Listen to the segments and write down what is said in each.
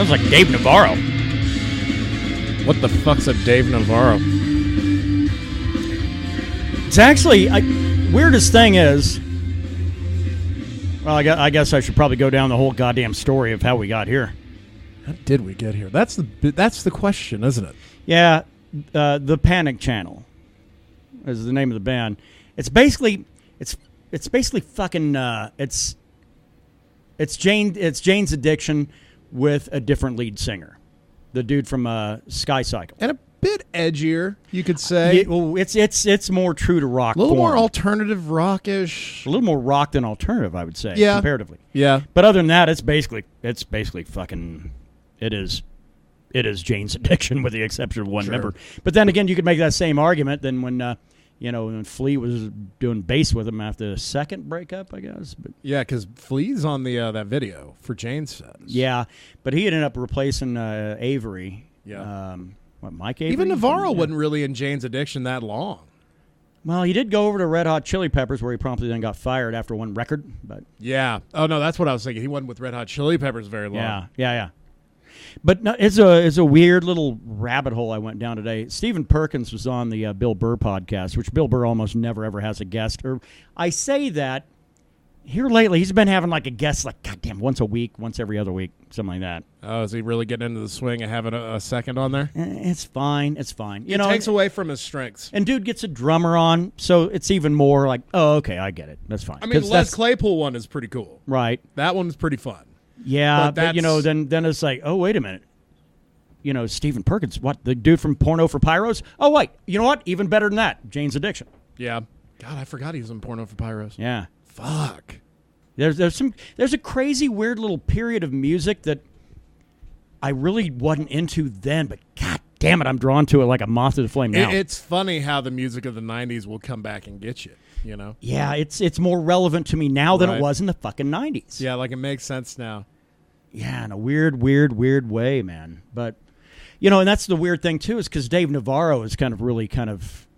Sounds like Dave Navarro. What the fuck's a Dave Navarro? It's actually, weirdest thing is, well, I guess I should probably go down the whole goddamn story of how we got here. How did we get here? That's the question, isn't it? Yeah, the Panic Channel is the name of the band. It's basically fucking it's Jane's Addiction with a different lead singer, the dude from Sky Cycle, and a bit edgier, you could say. Well, it's more true to rock, a little form. more alternative rockish, a little more rock than alternative, I would say. Yeah, comparatively. Yeah, but other than that, it's basically fucking. It is Jane's Addiction with the exception of one member. But then again, you could make that same argument then when when Flea was doing bass with him after the second breakup, I guess. But yeah, because Flea's on the that video for Jane Says. Yeah, but he ended up replacing Avery. Yeah. Mike Avery? Even Navarro wasn't really in Jane's Addiction that long. Well, he did go over to Red Hot Chili Peppers, where he promptly then got fired after one record. But yeah. Oh, no, that's what I was thinking. He wasn't with Red Hot Chili Peppers very long. Yeah. But no, it's a weird little rabbit hole I went down today. Stephen Perkins was on the Bill Burr podcast, which Bill Burr almost never ever has a guest. Or I say that here lately, he's been having like a guest like goddamn once a week, once every other week, something like that. Oh, is he really getting into the swing of having a second on there? It's fine. It's fine. It takes away from his strengths. And dude gets a drummer on, so it's even more like, oh, okay, I get it. That's fine. I mean, Les Claypool one is pretty cool. Right. That one's pretty fun. Yeah, but then it's like, oh, wait a minute. Stephen Perkins, what, the dude from Porno for Pyros? Oh, wait, you know what? Even better than that, Jane's Addiction. Yeah. God, I forgot he was in Porno for Pyros. Yeah. Fuck. There's a crazy, weird little period of music that I really wasn't into then, but god damn it, I'm drawn to it like a moth to the flame now. It's funny how the music of the 90s will come back and get you, Yeah, it's more relevant to me now than it was in the fucking 90s. Yeah, like it makes sense now. Yeah, in a weird way, man. But, and that's the weird thing, too, is because Dave Navarro has really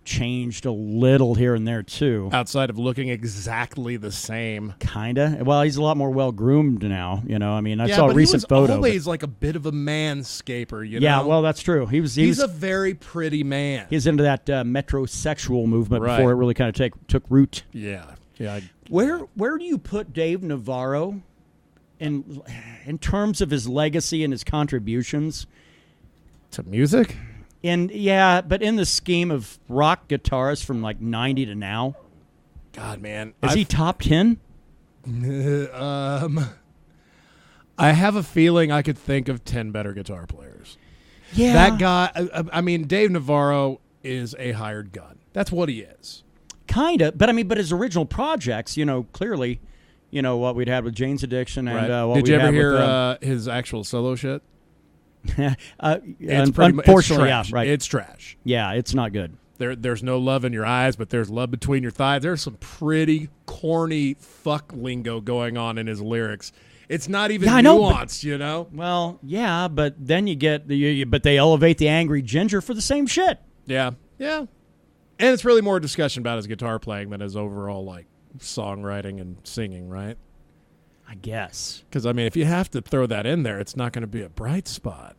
changed a little here and there, too. Outside of looking exactly the same. Kind of. Well, he's a lot more well-groomed now, I mean, I saw a he recent was photo. always like a bit of a manscaper, Yeah, well, that's true. He's a very pretty man. He's into that metrosexual movement before it really kind of took root. Yeah. Where do you put Dave Navarro in terms of his legacy and his contributions to music? But in the scheme of rock guitarists from like 90 to now, God, man, is he top 10? I have a feeling I could think of 10 better guitar players. Yeah, that guy. I mean, Dave Navarro is a hired gun. That's what he is. Kind of, but his original projects, clearly. What we'd had with Jane's Addiction and what did you we'd ever hear his actual solo shit? Unfortunately, yeah, right. It's trash. Yeah, it's not good. There's no love in your eyes, but there's love between your thighs. There's some pretty corny fuck lingo going on in his lyrics. It's not even nuanced, Well, yeah, but then you get but they elevate the angry ginger for the same shit. Yeah. And it's really more a discussion about his guitar playing than his overall songwriting and singing, right? I guess. Because, I mean, if you have to throw that in there, it's not going to be a bright spot.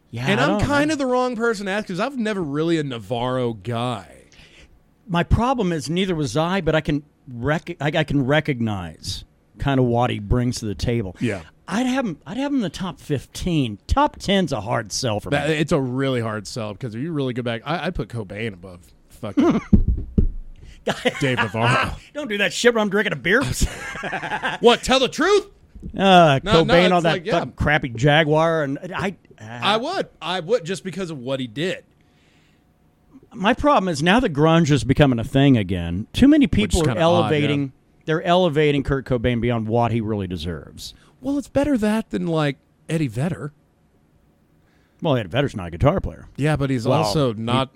Yeah, and I'm kind of the wrong person to ask because I've never really a Navarro guy. My problem is neither was I, but I can recognize kind of what he brings to the table. Yeah. I'd have him in the top 15. Top 10's a hard sell for me. It's a really hard sell because if you really go back, I'd put Cobain above fucking Dave Navarro. Don't do that shit when I'm drinking a beer. What? Tell the truth? Cobain on that crappy Jaguar, and I would just because of what he did. My problem is now that grunge is becoming a thing again. Too many people are elevating. They're elevating Kurt Cobain beyond what he really deserves. Well, it's better that than Eddie Vedder. Well, Eddie Vedder's not a guitar player. Yeah, but he's also not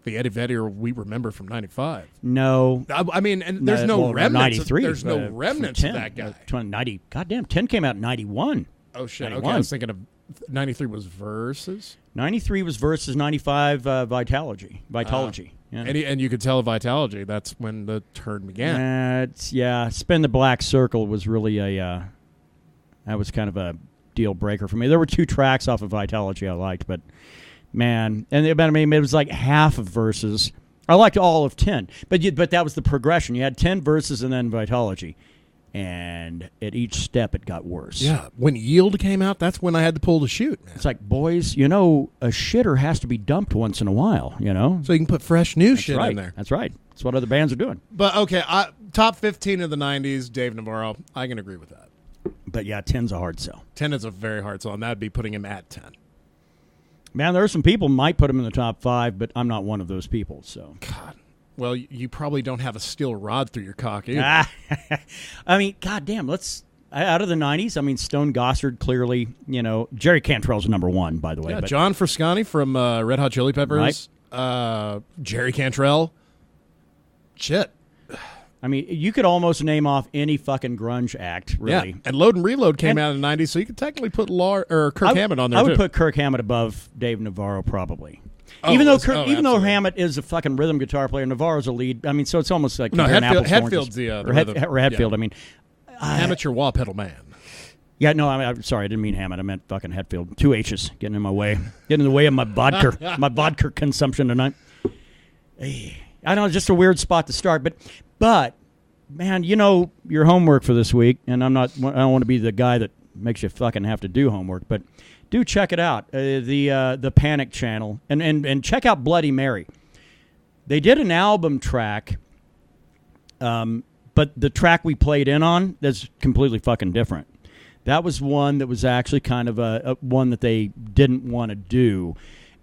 the Eddie Vedder we remember from '95. No, I mean, and there's no remnants. 93. There's no remnants of that guy. 90. Goddamn, 10 came out in 91. Oh shit! 91. Okay, I was thinking of 93 was Versus. 93 was Versus. 95 Vitalogy. Yeah. And you could tell Vitalogy. That's when the turn began. Spin the Black Circle was really that was kind of a deal breaker for me. There were 2 tracks off of Vitology I liked, but man, and I mean, it was like half of verses. I liked all of 10, but that was the progression. You had 10 verses and then Vitology, and at each step it got worse. Yeah, when Yield came out, that's when I had to pull the chute. Man. It's like, boys, you know, a shitter has to be dumped once in a while, you know? So you can put fresh new shit in there. That's right. That's what other bands are doing. But, okay, top 15 of the 90s, Dave Navarro, I can agree with that. But, yeah, 10's a hard sell. 10 is a very hard sell, and that would be putting him at 10. Man, there are some people might put him in the top 5, but I'm not one of those people, so. God. Well, you probably don't have a steel rod through your cock either. I mean, goddamn, out of the 90s, I mean, Stone Gossard clearly, you know, Jerry Cantrell's number 1, by the way. Yeah, but, John Frusciante from Red Hot Chili Peppers, right. Jerry Cantrell. Shit. I mean, you could almost name off any fucking grunge act, really. Yeah, and Load and Reload came out in the 90s, so you could technically put Kirk Hammett on there, too. I would put Kirk Hammett above Dave Navarro, probably. Even though Hammett is a fucking rhythm guitar player, Navarro's a lead. I mean, so it's almost like Hetfield's the Hetfield. Yeah. I mean, Hammett's your wah pedal man. Yeah, no, I'm sorry, I didn't mean Hammett. I meant fucking Hetfield. 2 H's getting in my way, getting in the way of my vodka consumption tonight. I know, it's just a weird spot to start, but man, you know your homework for this week, and I don't want to be the guy that makes you fucking have to do homework, but. Do check it out, the Panic channel, and check out Bloody Mary. They did an album track, but the track we played in on is completely fucking different. That was one that was actually kind of a one that they didn't want to do.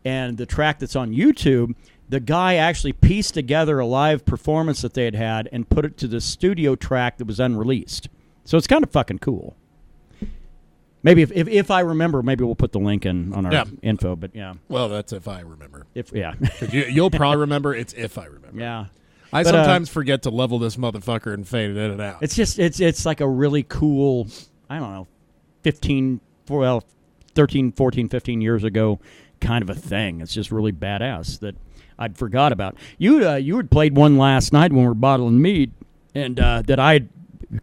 And the track that's on YouTube, the guy actually pieced together a live performance that they had and put it to the studio track that was unreleased. So it's kind of fucking cool. Maybe if I remember, maybe we'll put the link in on our info. But yeah, well, that's if I remember. You'll probably remember. It's if I remember. Yeah, I sometimes forget to level this motherfucker and fade it in and out. It's just it's like a really cool. I don't know, 13, 14, 15 years ago, kind of a thing. It's just really badass that I'd forgot about. You had played one last night when we were bottling Mead, and that I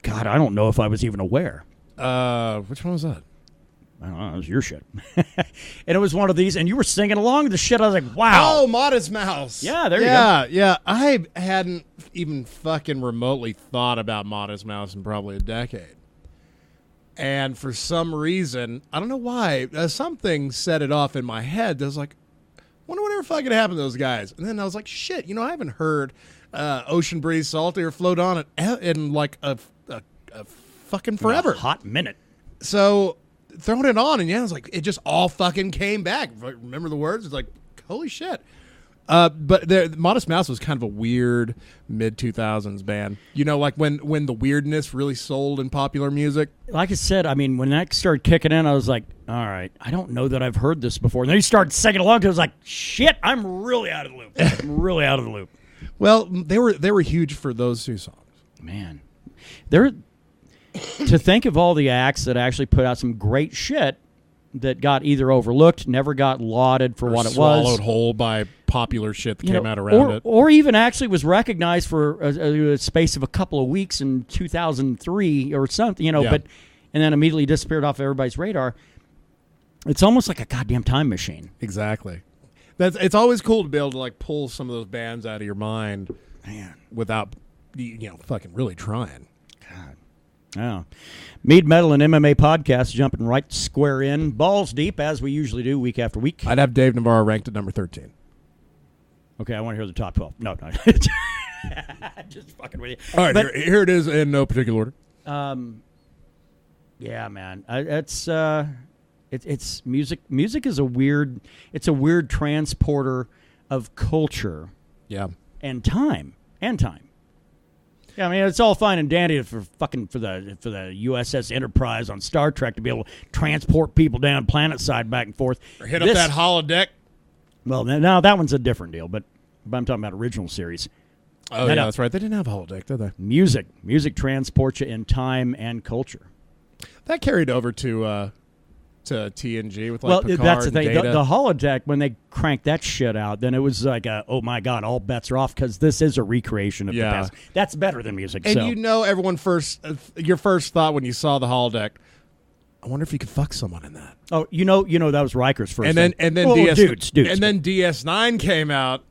don't know if I was even aware. Which one was that? I don't know, it was your shit. And it was one of these, and you were singing along to the shit. I was like, wow. Oh, Modest Mouse. Yeah, there you go. Yeah. I hadn't even fucking remotely thought about Modest Mouse in probably a decade. And for some reason, I don't know why, something set it off in my head. I was like, wonder whatever fucking happened to those guys. And then I was like, shit, I haven't heard Ocean Breeze, Salty, or Float On in like a fucking forever. A hot minute. So throwing it on, and I was like, it just all fucking came back. Remember the words? It's like, holy shit. But Modest Mouse was kind of a weird mid-2000s band. Like when the weirdness really sold in popular music. Like I said, I mean, when that started kicking in, I was like, all right, I don't know that I've heard this before. And then you started singing along, I was like, shit, I'm really out of the loop. Well, they were huge for those 2 songs. Man. To think of all the acts that actually put out some great shit that got either overlooked, never got lauded for what it was. Swallowed whole by popular shit that came out around it. Or even actually was recognized for a space of a couple of weeks in 2003 or something, but and then immediately disappeared off everybody's radar. It's almost like a goddamn time machine. Exactly. It's always cool to be able to like pull some of those bands out of your mind, man, without fucking really trying. God. Yeah. Mead Metal and MMA podcast jumping right square in, balls deep, as we usually do week after week. I'd have Dave Navarro ranked at number 13. Okay, I want to hear the top 12. No. Just fucking with you. All right, but, here it is in no particular order. Yeah, man. It's music. Music is a weird transporter of culture. Yeah. And time. Yeah, I mean, it's all fine and dandy for the USS Enterprise on Star Trek to be able to transport people down planet side back and forth. Or hit up that holodeck. Well, now that one's a different deal, but I'm talking about original series. Oh, yeah, that's right. They didn't have a holodeck, did they? Music transports you in time and culture. That carried over to TNG with Picard that's the thing. And Data. The holodeck, when they cranked that shit out, then it was like, oh my god, all bets are off because this is a recreation of the past. That's better than music. And everyone your first thought when you saw the holodeck, I wonder if you could fuck someone in that. Oh, you know that was Riker's first. And then well, dudes. And then DS9 came out.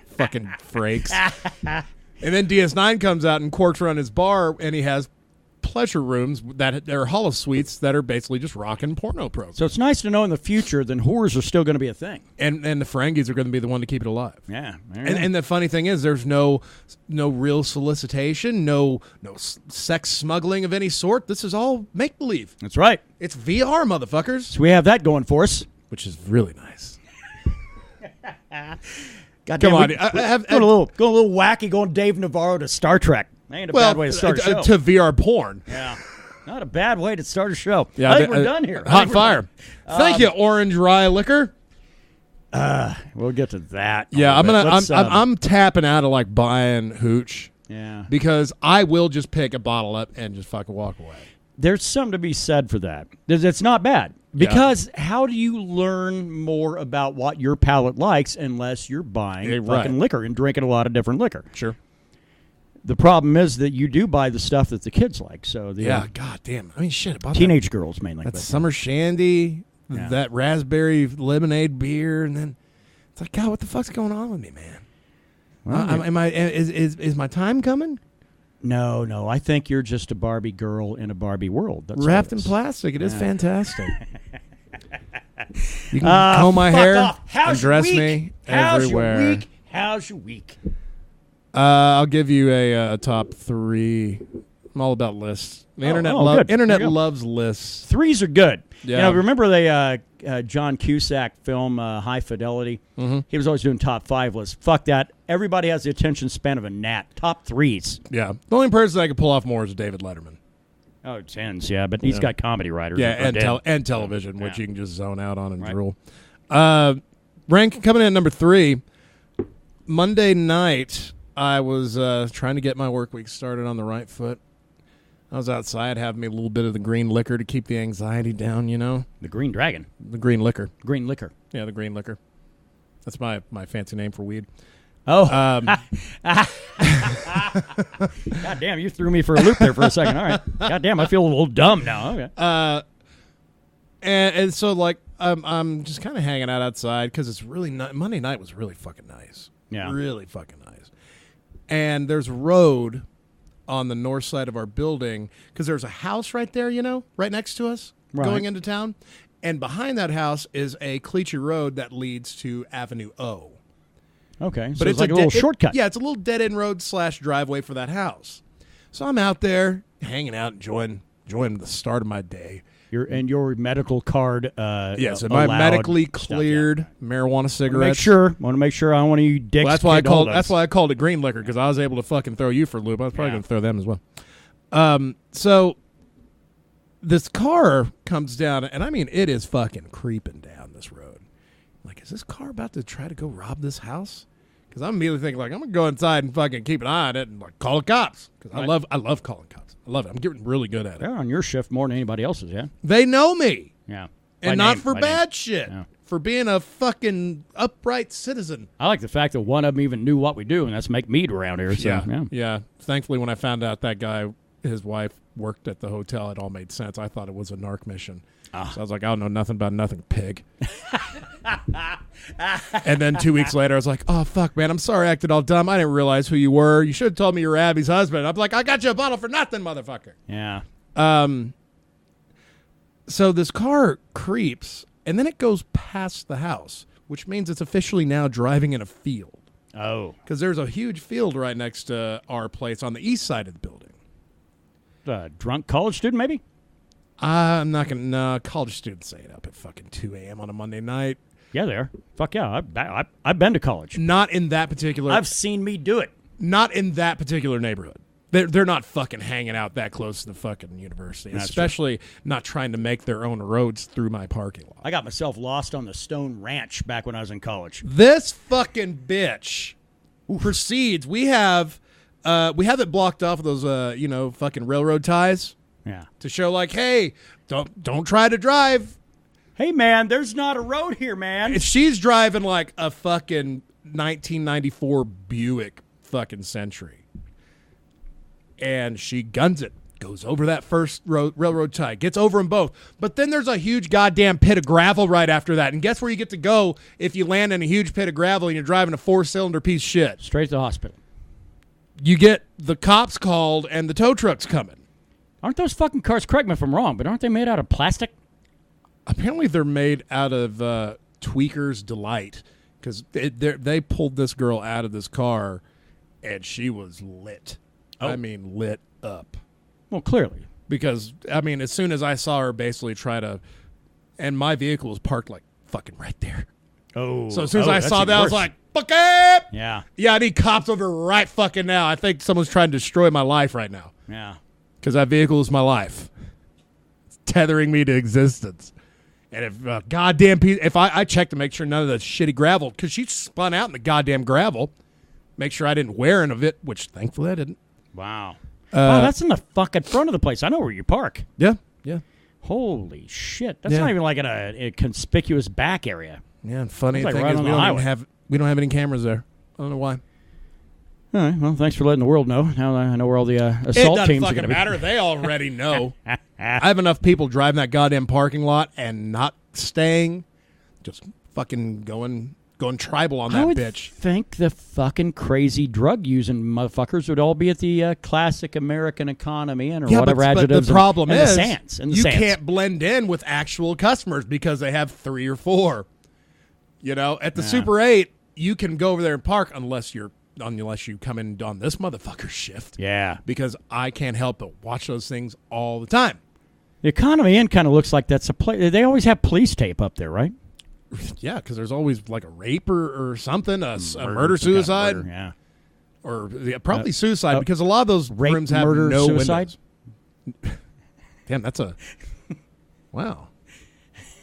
Fucking freaks. And then DS9 comes out and corks around his bar, and he has pleasure rooms that are hollow suites that are basically just rocking porno programs. So it's nice to know in the future that whores are still going to be a thing. And the Ferengis are going to be the one to keep it alive. Yeah. And the funny thing is, there's no real solicitation, no sex smuggling of any sort. This is all make believe. That's right. It's VR, motherfuckers. So we have that going for us, which is really nice. Goddamn, Come on, going a little wacky, going Dave Navarro to Star Trek. That ain't a bad way to start a show. To VR porn. Yeah. Not a bad way to start a show. Yeah, I think we're done here. Hot fire. Thank you, Orange Rye Liquor. We'll get to that. Yeah, I'm tapping out of like buying hooch. Yeah. Because I will just pick a bottle up and just fucking walk away. There's something to be said for that. It's not bad. Because how do you learn more about what your palate likes unless you're buying fucking liquor and drinking a lot of different liquor? Sure. The problem is that you do buy the stuff that the kids like. So God damn. I mean, shit. Teenage girls mainly. That summer shandy, that raspberry lemonade beer, and then it's like, God, what the fuck's going on with me, man? Well, is my time coming? No. I think you're just a Barbie girl in a Barbie world. That's wrapped in plastic. It is fantastic. You can comb my hair and dress me everywhere. How's your week? I'll give you a top 3. I'm all about lists. The internet loves lists. 3s are good. Yeah. Remember the John Cusack film High Fidelity? Mm-hmm. He was always doing top 5 lists. Fuck that. Everybody has the attention span of a gnat. Top 3s. Yeah. The only person I could pull off more is David Letterman. Oh, 10s, yeah. But he's got comedy writers. Yeah, and television, which you can just zone out on and drool. Rank coming in at number 3. Monday night, I was trying to get my work week started on the right foot. I was outside having me a little bit of the green liquor to keep the anxiety down, you know. The Green Dragon. The green liquor. Green liquor. Yeah, the green liquor. That's my fancy name for weed. Oh. God damn, you threw me for a loop there for a second. All right. God damn, I feel a little dumb now. Okay. And so, like, I'm just kind of hanging out outside because it's really Monday night was really fucking nice. Yeah. Really fucking nice. And there's a road on the north side of our building because there's a house right there, right next to us going into town. And behind that house is a Cleachy Road that leads to Avenue O. Okay, but it's like a little shortcut. Yeah, it's a little dead-end road / driveway for that house. So I'm out there hanging out, enjoying the start of my day. Your medical card. Yes, my medically cleared marijuana cigarettes. Want to make sure I don't want to eat dicks. Well, that's why I called it green liquor, because I was able to fucking throw you for a loop. I was probably going to throw them as well. So this car comes down, and I mean, it is fucking creeping down this road. I'm like, is this car about to try to go rob this house? Because I'm immediately thinking, like, I'm going to go inside and fucking keep an eye on it and like call the cops. Because I love calling cops. I love it. I'm getting really good at it. They're on your shift more than anybody else's, yeah? They know me. Yeah. And not for bad shit. Yeah. For being a fucking upright citizen. I like the fact that one of them even knew what we do, and that's make mead around here. So, yeah. Thankfully, when I found out that guy, his wife, worked at the hotel, it all made sense. I thought it was a narc mission. So I was like, I don't know nothing about nothing, pig. And then 2 weeks later, I was like, oh, fuck, man, I'm sorry I acted all dumb. I didn't realize who you were. You should have told me you were Abby's husband. I'm like, I got you a bottle for nothing, motherfucker. Yeah. So this car creeps, and then it goes past the house, which means it's officially now driving in a field. Oh. Because there's a huge field right next to our place on the east side of the building. Drunk college student, maybe? I'm not going to. No, college students ain't up at fucking 2 a.m. on a Monday night. Yeah, they are. Fuck yeah. I've been to college. Not in that particular. I've seen me do it. Not in that particular neighborhood. They're not fucking hanging out that close to the fucking university. That's especially true. Not trying to make their own roads through my parking lot. I got myself lost on the Stone Ranch back when I was in college. This fucking bitch proceeds. We have it blocked off with those fucking railroad ties. Yeah. To show like, hey, don't try to drive. Hey man, there's not a road here, man. If she's driving like a fucking 1994 Buick fucking Century. And she guns it goes over that first railroad tie, gets over them both. But then there's a huge goddamn pit of gravel right after that. And guess where you get to go if you land in a huge pit of gravel and you're driving a 4-cylinder piece of shit? Straight to the hospital. You get the cops called and the tow truck's coming. Aren't those fucking cars, correct me if I'm wrong, but aren't they made out of plastic? Apparently they're made out of Tweaker's Delight, because they pulled this girl out of this car and she was lit. Oh. I mean, lit up. Well, clearly. Because, I mean, as soon as I saw her basically try to, and my vehicle was parked like fucking right there. Oh. So as soon as I that's saw even that, I was worse. like, fuck it! Yeah. Yeah, I need cops over right fucking now. I think someone's trying to destroy my life right now. Yeah. Because that vehicle is my life. It's tethering me to existence. And if goddamn piece, if I checked to make sure none of the shitty gravel, because she spun out in the goddamn gravel, make sure I didn't wear any of it, which thankfully I didn't. Wow. Wow, that's in the fucking front of the place. I know where you park. Yeah. Holy shit. That's Yeah. not even like in a conspicuous back area. Yeah, and funny It's like thing right is on we the don't even highway. we don't have any cameras there. I don't know why. All right. Well, thanks for letting the world know. Now I know where all the It assault doesn't teams are fucking going to be. matter. They already know. I have enough people driving that goddamn parking lot and not staying, just fucking going tribal on I that would bitch. think the fucking crazy drug-using motherfuckers would all be at the classic American economy and or whatever but adjectives. the problem and is the Sands, and the you Sands. can't blend in with actual customers because they have 3 or 4. You know, at the Super 8, you can go over there and park unless you come in on this motherfucker's shift. Yeah. Because I can't help but watch those things all the time. The Economy Inn kind of looks like that's a place. They always have police tape up there, right? Yeah, because there's always like a rape or something, a Murder, murder, some kind of suicide, murder, yeah. or probably suicide because a lot of those rape, rooms have murder, no suicide? windows. Damn, that's a wow.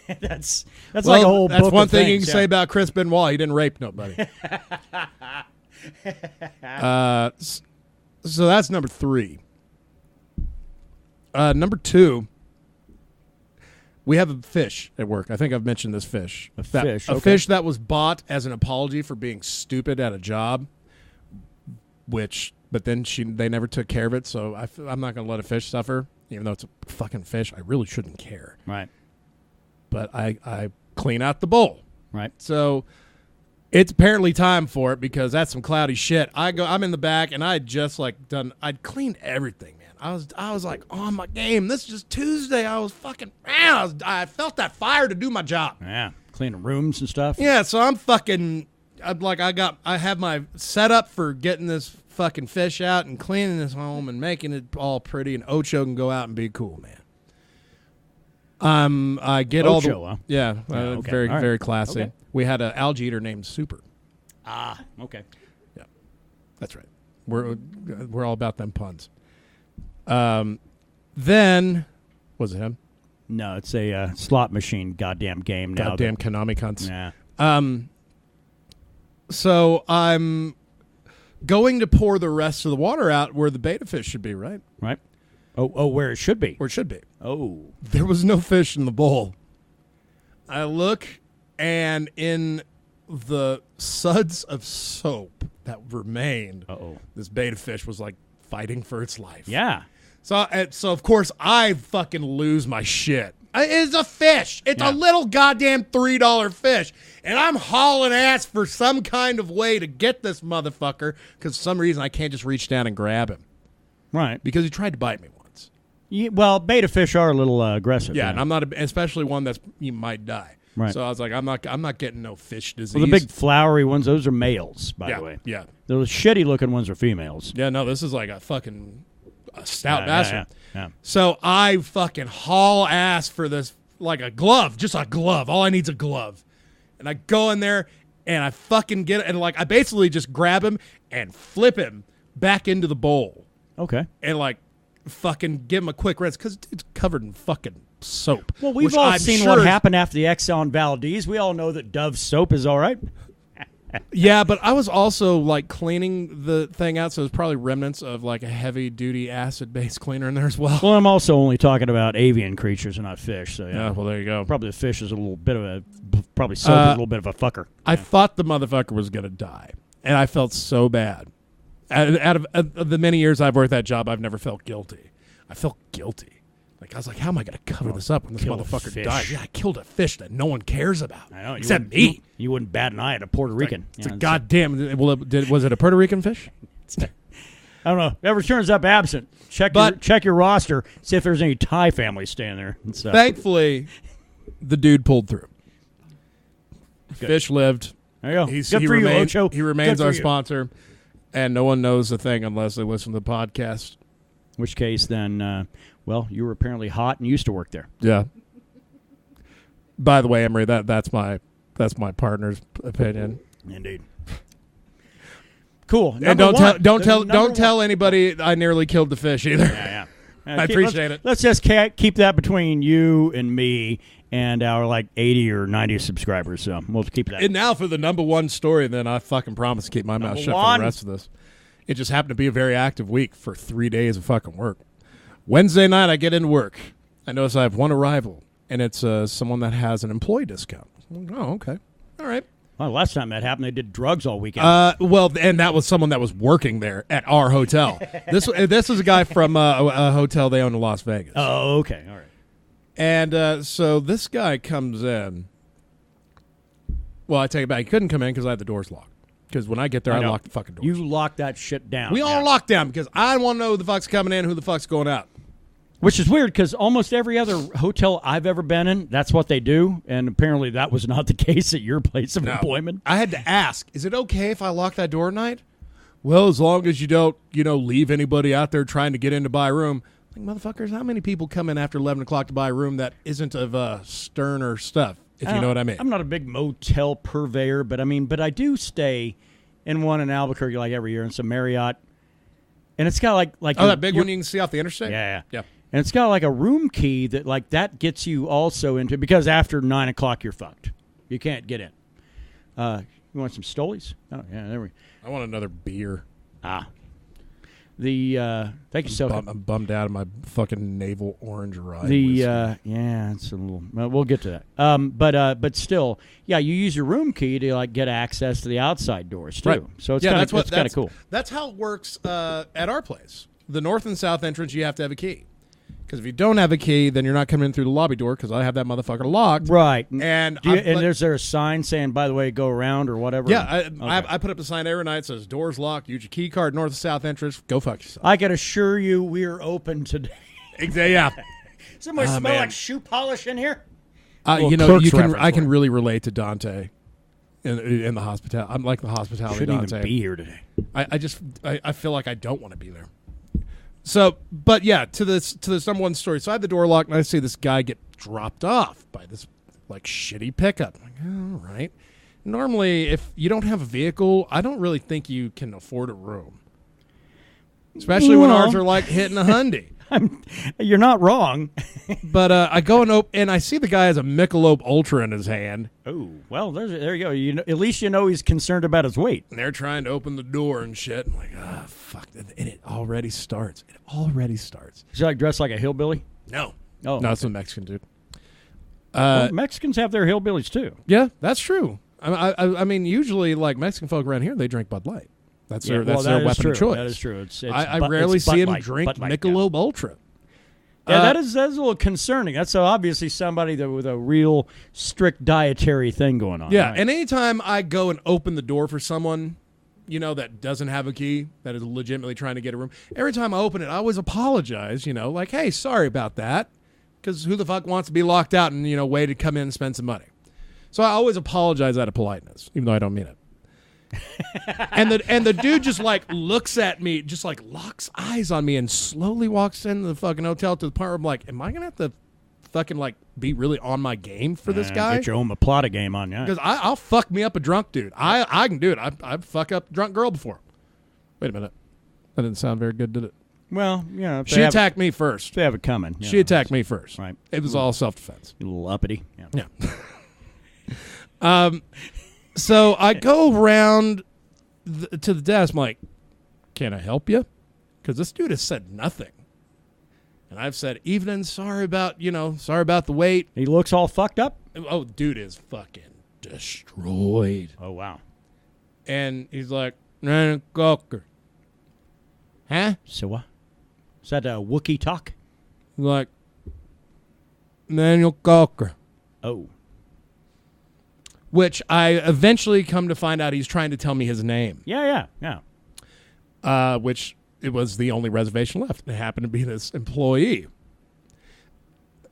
that's like a whole That's book one of thing you things, can say about Chris Benoit. He didn't rape nobody. So that's number 3. Number 2. We have a fish at work. I think I've mentioned this fish. A fish, A okay. fish that was bought as an apology for being stupid at a job, but then they never took care of it, so I'm not going to let a fish suffer, even though it's a fucking fish. I really shouldn't care. Right. But I clean out the bowl. Right. So it's apparently time for it because that's some cloudy shit. I'm in the back, and I'd I'd cleaned everything, man. I was like on my game. This is just Tuesday. I was fucking around. I felt that fire to do my job. Yeah. Cleaning rooms and stuff. Yeah, so I have my setup for getting this fucking fish out and cleaning this home and making it all pretty, and Ocho can go out and be cool, man. I get all the Ocho, huh? yeah, Okay. very All right. very classy. Okay. We had an algae eater named Super. Ah, okay. Yeah, that's right. We're all about them puns. Then was it him? No, it's a slot machine goddamn game now. Goddamn Konami cunts. Yeah. So I'm going to pour the rest of the water out where the betta fish should be, right? Right. Oh, where it should be. Where it should be. Oh. There was no fish in the bowl. I look, and in the suds of soap that remained, this betta fish was like fighting for its life. Yeah. So of course I fucking lose my shit. It's a fish. It's a little goddamn $3 fish, and I'm hauling ass for some kind of way to get this motherfucker because for some reason I can't just reach down and grab him Right. because he tried to bite me once. Yeah, well, beta fish are a little aggressive. Yeah, and I'm not, especially one that's you might die. Right. So I was like, I'm not getting no fish disease. Well, the big flowery ones, those are males, by the way. Yeah. Those shitty looking ones are females. Yeah, no, this is like a stout bastard. Yeah. So I fucking haul ass for this like a glove, just a glove. All I need's a glove. And I go in there and I fucking get it. And like I basically just grab him and flip him back into the bowl. Okay. And like fucking give him a quick rinse because it's covered in fucking soap. Well, we've which all I'm seen sure what happened after the Exxon Valdez. We all know that Dove soap is all right. Yeah, but I was also like cleaning the thing out, so there's probably remnants of like a heavy duty acid based cleaner in there as well. Well, I'm also only talking about avian creatures and not fish. So Yeah, well there you go. Probably the fish is a little bit of a probably soap is a little bit of a fucker. I thought the motherfucker was gonna die, and I felt so bad. Out of the many years I've worked that job, I've never felt guilty. I felt guilty. Like, I was like, how am I going to cover this up when this motherfucker died? Yeah, I killed a fish that no one cares about. I know. Except me. You wouldn't bat an eye at a Puerto Rican. It's a goddamn... was it a Puerto Rican fish? I don't know. Ever turns up absent. Check your roster. See if there's any Thai families staying there. Thankfully, the dude pulled through. Good. Fish lived. There you go. He remains, Ocho. He remains our sponsor, and no one knows a thing unless they listen to the podcast. In which case, then, you were apparently hot and used to work there. Yeah. By the way, Emery, that's my partner's opinion. Indeed. Cool. And don't tell anybody I nearly killed the fish either. Yeah. I appreciate it. Let's just keep that between you and me and our 80 or 90 subscribers. So we'll keep that. And now for the number one story, then I fucking promise to keep my mouth shut for the rest of this. It just happened to be a very active week for 3 days of fucking work. Wednesday night, I get into work. I notice I have one arrival, and it's someone that has an employee discount. Oh, okay. All right. Well, last time that happened, they did drugs all weekend. And that was someone that was working there at our hotel. This is a guy from a hotel they own in Las Vegas. Oh, okay. All right. And so this guy comes in. Well, I take it back. He couldn't come in because I had the doors locked. Because when I get there, I lock the fucking doors. You lock that shit down. We all lock down because I want to know who the fuck's coming in, who the fuck's going out. Which is weird because almost every other hotel I've ever been in, that's what they do. And apparently that was not the case at your place of employment. I had to ask, is it okay if I lock that door at night? Well, as long as you don't, leave anybody out there trying to get in to buy a room. Like, motherfuckers, how many people come in after 11 o'clock to buy a room that isn't of sterner stuff, if you know what I mean? I'm not a big motel purveyor, but I do stay in one in Albuquerque every year. It's a Marriott. And it's got like that big one you can see off the interstate? Yeah. And it's got a room key that that gets you also into, because after 9 o'clock you're fucked. You can't get in. You want some Stolies? Oh yeah, there we go. I want another beer. Thank you so much. I'm bummed out of my fucking navel orange rye. It's a little. We'll get to that. But still, you use your room key to get access to the outside doors too. Right. So it's kind of cool. That's how it works at our place. The north and south entrance, you have to have a key. Because if you don't have a key, then you're not coming in through the lobby door because I have that motherfucker locked. Right. And is there a sign saying, by the way, go around or whatever? Yeah. I put up the sign every night. It says, doors locked. Use your key card, north and south entrance. Go fuck yourself. I can assure you we're open today. Exactly. Yeah. Somebody smell like shoe polish in here? I can really relate to Dante in the hospitality. I'm like the hospitality Shouldn't Dante. Even be here today. I feel like I don't want to be there. So, but yeah, to this number one story. So I had the door locked, and I see this guy get dropped off by this shitty pickup. I'm like, all right. Normally, if you don't have a vehicle, I don't really think you can afford a room, especially when ours are hitting a Hyundai. You're not wrong. But I go and I see the guy has a Michelob Ultra in his hand. Oh, well, there you go. At least he's concerned about his weight. And they're trying to open the door and shit. I'm like, fuck. And it already starts. Is he dressed like a hillbilly? No. Oh, no, it's a Mexican dude. Mexicans have their hillbillies too. Yeah, that's true. I mean, usually Mexican folk around here, they drink Bud Light. That's their weapon of choice. That is true. I rarely see him drink Michelob Ultra. Yeah, that's a little concerning. That's obviously somebody with a real strict dietary thing going on. Yeah, right? And anytime I go and open the door for someone, that doesn't have a key, that is legitimately trying to get a room, every time I open it, I always apologize, hey, sorry about that, because who the fuck wants to be locked out and, wait to come in and spend some money? So I always apologize out of politeness, even though I don't mean it. and the dude just looks at me, just locks eyes on me, and slowly walks into the fucking hotel to the part where I'm like, am I gonna have to fucking be really on my game for this guy? Get your own plot of game on, yeah. Because I'll fuck me up a drunk dude. I can do it. I've fuck up a drunk girl before. Wait a minute, that didn't sound very good, did it? Well, she attacked me first. They have it coming. She attacked me first. Right. It was all self-defense. A little uppity. Yeah. So I go around to the desk. I'm like, can I help you? Because this dude has said nothing. And I've said, evening, sorry about the wait. He looks all fucked up? Oh, dude is fucking destroyed. Oh, wow. And he's like, huh? So what? Is that a Wookiee talk? Like, Daniel Cocker. Oh. Which I eventually come to find out he's trying to tell me his name. Yeah. Which it was the only reservation left. It happened to be this employee.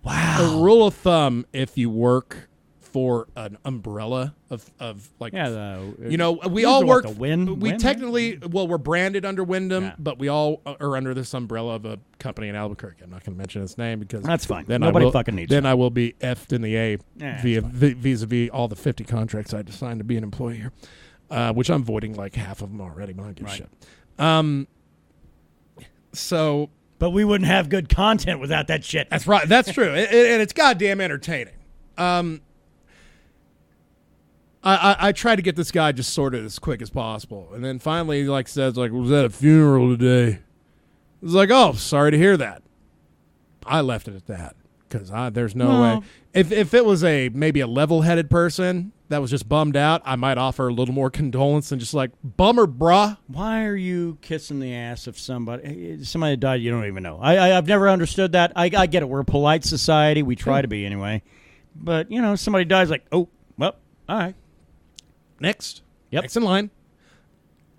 Wow. A rule of thumb, if you work for an umbrella of like, we all work. We technically, we're branded under Wyndham, but we all are under this umbrella of a company in Albuquerque. I'm not going to mention its name because that's fine. Then Nobody fucking needs. Then I will be effed in the A vis-a-vis all the 50 contracts I signed to be an employee here, which I'm voiding like half of them already. But I don't give a shit. So. But we wouldn't have good content without that shit. That's right. That's true. And it's goddamn entertaining. I try to get this guy just sorted as quick as possible. And then finally he says, was at a funeral today. It's like, oh, sorry to hear that. I left it at that because there's no way. If it was maybe a level-headed person that was just bummed out, I might offer a little more condolence than just like, bummer, brah. Why are you kissing the ass of somebody that died you don't even know? I've never understood that. I get it. We're a polite society. We try to be anyway. But, somebody dies like, oh, well, all right. Next. Yep. Next in line.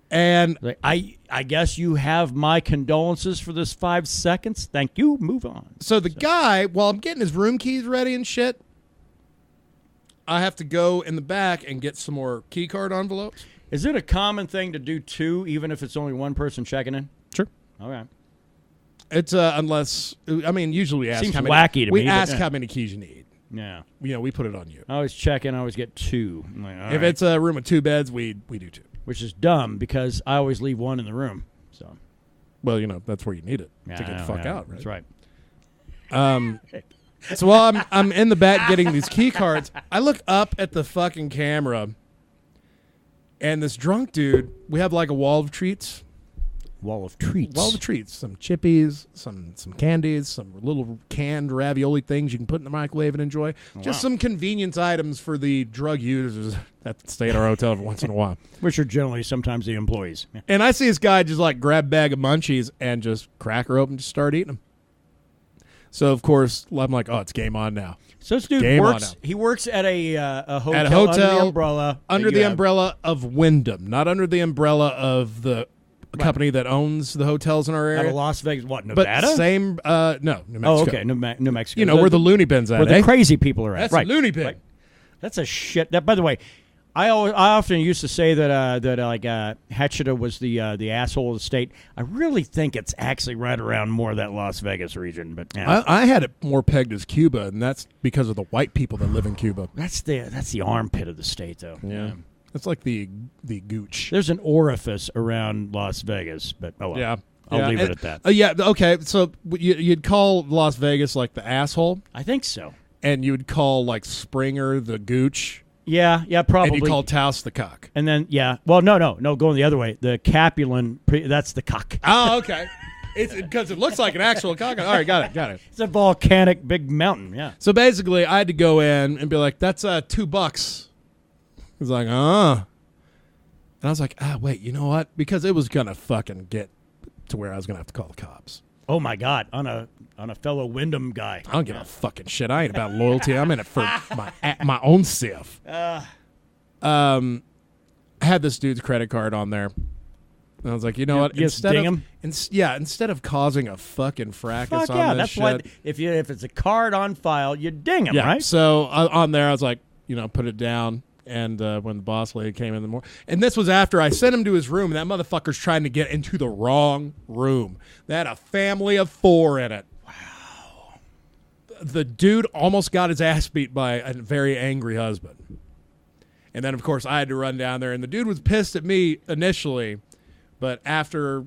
And I guess you have my condolences for this 5 seconds. Thank you. Move on. So the guy, while I'm getting his room keys ready and shit, I have to go in the back and get some more key card envelopes. Is it a common thing to do two, even if it's only one person checking in? Sure. Okay. It's usually we ask Seems how many, wacky to we me. ask how many keys you need. Yeah. We put it on you. I always check in. I always get two. If it's a room with 2 beds, we do 2. Which is dumb because I always leave one in the room. So. Well, that's where you need it to get the fuck out, right? That's right. So while I'm in the back getting these key cards, I look up at the fucking camera, and this drunk dude, we have like a wall of treats. Wall of treats. Wall of treats. Some chippies, some candies, some little canned ravioli things you can put in the microwave and enjoy. Just some convenience items for the drug users that stay at our hotel every once in a while. Which are generally sometimes the employees. Yeah. And I see this guy just grab a bag of munchies and just crack her open and just start eating them. So, of course, I'm like, oh, it's game on now. So this dude works. He works at a hotel. At a hotel under the umbrella. Under the umbrella of Wyndham, not under the umbrella of the company that owns the hotels in our area. Out of Las Vegas, what, Nevada? But same, no, New Mexico. Oh, okay, New Mexico. Where the loony bins at, where the crazy people are at. That's a loony bin. Right. That's a shit. That, by the way, I often used to say that Hatcheta was the asshole of the state. I really think it's actually right around more of that Las Vegas region. But yeah. I had it more pegged as Cuba, and that's because of the white people that live in Cuba. That's the armpit of the state, though. Yeah. It's like the gooch. There's an orifice around Las Vegas, but oh well. Yeah. I'll leave it at that. Yeah, okay. So you'd call Las Vegas like the asshole? I think so. And you would call Springer the gooch? Yeah, probably. And you call Taos the cock? And then, well, no, going the other way. The Capulan, that's the cock. Oh, okay. It's because it looks like an actual cock. All right, got it. It's a volcanic big mountain, yeah. So basically, I had to go in and be like, that's $2. He's like, And I was like, wait, you know what? Because it was going to fucking get to where I was going to have to call the cops. Oh, my God. On a fellow Wyndham guy. I don't give a fucking shit. I ain't about loyalty. I'm in it for my own self. I had this dude's credit card on there. And I was like, you know what? Instead of causing a fucking fracas on this that's shit. Why if it's a card on file, you ding him, right? So on there, I was like, put it down. And when the boss lady came in the morning, and this was after I sent him to his room, and that motherfucker's trying to get into the wrong room. They had a family of 4 in it. Wow. The dude almost got his ass beat by a very angry husband. And then, of course, I had to run down there, and the dude was pissed at me initially, but after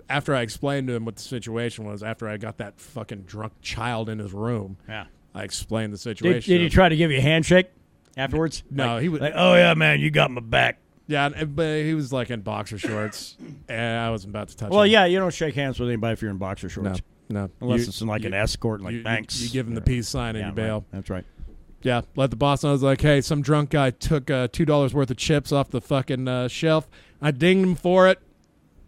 I explained to him what the situation was, after I got that fucking drunk child in his room, I explained the situation. Did he try to give you a handshake afterwards? No, he was like, oh yeah, man, you got my back. Yeah, but he was in boxer shorts, and I wasn't about to touch him. Well, yeah, you don't shake hands with anybody if you're in boxer shorts. No. Unless it's in an escort, thanks. You give him the peace sign and you bail. Right. That's right. Yeah, let the boss know. I was like, hey, some drunk guy took $2 worth of chips off the fucking shelf. I dinged him for it.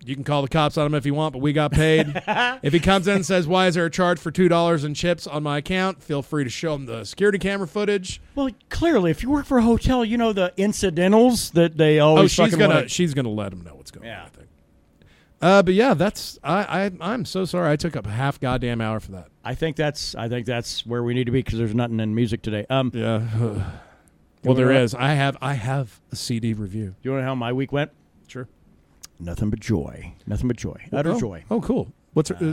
You can call the cops on him if you want, but we got paid. If he comes in and says, why is there a charge for $2 in chips on my account, feel free to show him the security camera footage. Well, clearly, if you work for a hotel, you know the incidentals that they always she's gonna let him know what's going on, I think. But yeah, I'm so sorry I took up a half goddamn hour for that. I think that's where we need to be because there's nothing in music today. Yeah. Well, there is. I have a CD review. Do you want to know how my week went? Sure. Nothing but joy. Nothing but joy. Utter joy. Oh, cool.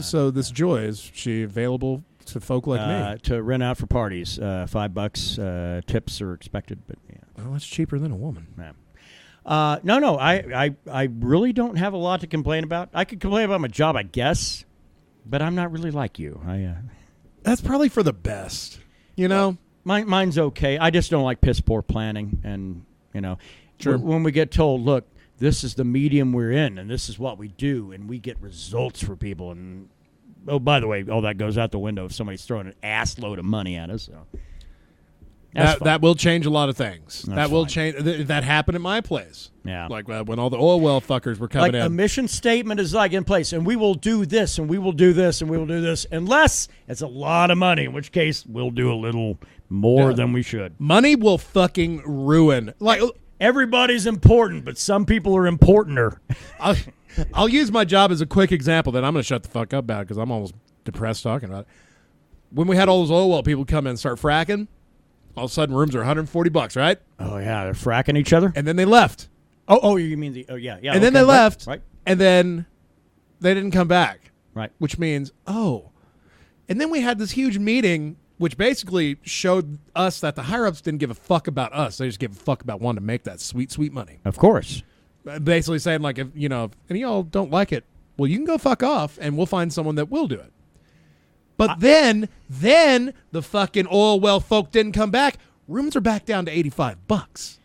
So this Joy, is she available to folk like me? To rent out for parties. $5. Tips are expected, but yeah. Well, that's cheaper than a woman. Yeah. No. I really don't have a lot to complain about. I could complain about my job, I guess, but I'm not really like you. That's probably for the best. You know? Mine's okay. I just don't like piss poor planning, and Sure. when we get told, look, this is the medium we're in, and this is what we do, and we get results for people. And oh, by the way, all that goes out the window if somebody's throwing an ass load of money at us. So that will change a lot of things. That's will fine. change. That happened at my place. Yeah, like when all the oil well fuckers were coming in. A mission statement is like in place, and we will do this, and we will do this, and we will do this, unless it's a lot of money, in which case we'll do a little more than we should. Money will fucking ruin. Like. Everybody's important, but some people are importanter. I'll use my job as a quick example, then I'm going to shut the fuck up about it because I'm almost depressed talking about it. When we had all those oil well people come in and start fracking, all of a sudden rooms are $140, right? Oh, yeah, they're fracking each other? And then they left. Oh, you mean yeah. And then they left, right? And then they didn't come back. Right. Which means, and then we had this huge meeting which basically showed us that the higher-ups didn't give a fuck about us. They just gave a fuck about wanting to make that sweet, sweet money. Of course. Basically saying, like, if any of y'all don't like it, well, you can go fuck off, and we'll find someone that will do it. But then the fucking oil well folk didn't come back. Rooms are back down to $85.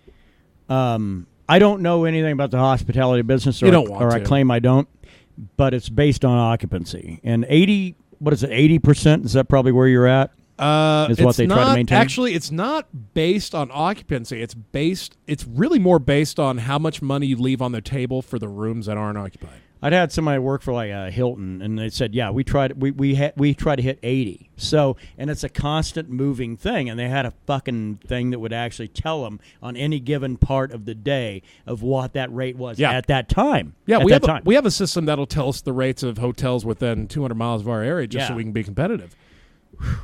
I don't know anything about the hospitality business, I claim I don't, but it's based on occupancy. And 80%? Is that probably where you're at? Is what they try to maintain? Actually, it's not based on occupancy. It's really more based on how much money you leave on the table for the rooms that aren't occupied. I'd had somebody work for like Hilton, and they said, "Yeah, we try to hit 80." So, and it's a constant moving thing. And they had a fucking thing that would actually tell them on any given part of the day of what that rate was at that time. Yeah, we have a system that'll tell us the rates of hotels within 200 miles of our area, just so we can be competitive.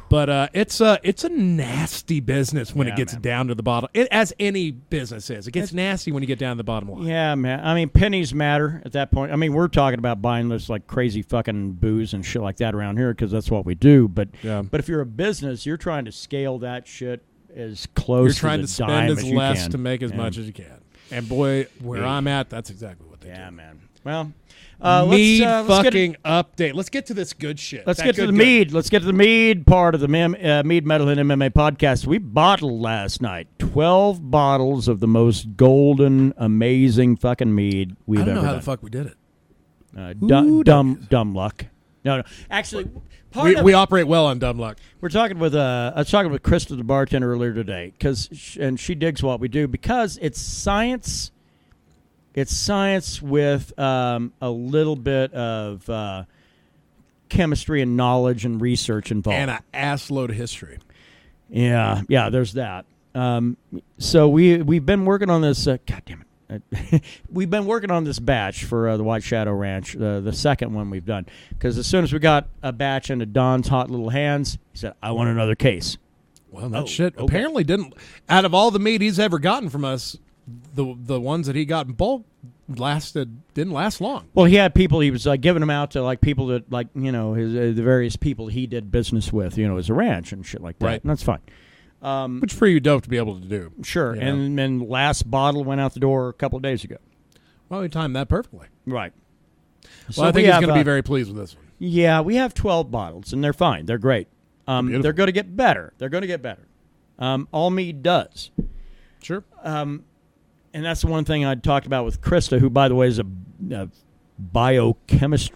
But it's a nasty business when it gets down to the bottom. As any business is, it gets nasty when you get down to the bottom line. Yeah, man. I mean, pennies matter at that point. I mean, we're talking about buying this like crazy fucking booze and shit like that around here because that's what we do. But if you're a business, you're trying to scale that shit as close. You're trying to spend as less can. to make as much as you can. And boy, where I'm at, that's exactly what they do. Yeah, man. Well. Mead update. Let's get to this good shit. Let's get to the Mead. Let's get to the Mead part of the Mead Metal and MMA podcast. We bottled last night 12 bottles of the most golden, amazing fucking Mead we've ever done. I don't know how the fuck we did it. Dumb luck. No. Actually, we operate well on dumb luck. We're talking with I was talking with Krista, the bartender, earlier today, and she digs what we do because it's science. It's science with a little bit of chemistry and knowledge and research involved. And an assload of history. Yeah, there's that. So we've been working on this. God damn it. We've been working on this batch for the White Shadow Ranch, the second one we've done. Because as soon as we got a batch into Don's hot little hands, he said, I want another case. Well, that shit apparently didn't. Out of all the meat he's ever gotten from us, the ones that he got in bulk didn't last long. Well, he had people he was giving them out to like people that like the various people he did business with as a ranch and shit like that. Right. And that's fine. Which for you dope to be able to do. Sure. And then last bottle went out the door a couple of days ago. Well, we timed that perfectly. Right. Well, so I think he's going to be very pleased with this one. Yeah, we have 12 bottles and they're fine. They're great. They're going to get better. All Mead does. Sure. And that's the one thing I talked about with Krista, who, by the way, is a biochemistry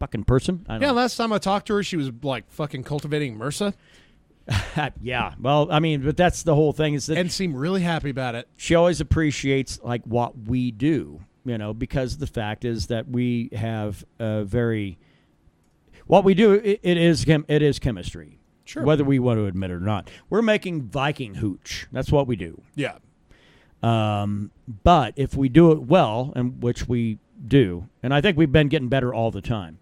fucking person. Last time I talked to her, she was like fucking cultivating MRSA. Yeah. Well, I mean, but that's the whole thing is that And seem really happy about it. she always appreciates like what we do, because the fact is that we have what we do. It is chemistry. Sure. Whether we want to admit it or not, we're making Viking hooch. That's what we do. Yeah. But if we do it well, and which we do, and I think we've been getting better all the time.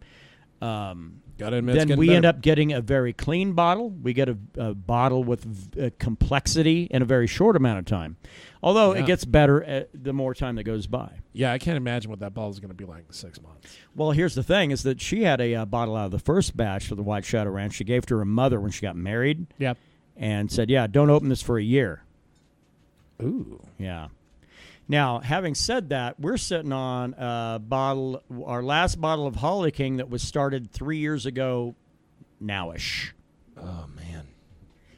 Gotta admit, Then we end up getting a very clean bottle. We get a bottle with complexity in a very short amount of time. Although it gets better the more time that goes by. Yeah, I can't imagine what that bottle is going to be like in 6 months. Well, here's the thing, is that she had a bottle out of the first batch for the White Shadow Ranch. She gave to her mother when she got married. Yep. And said, don't open this for a year. Ooh. Yeah. Now, having said that, we're sitting on a bottle, our last bottle of Holly King that was started 3 years ago nowish. Oh, man.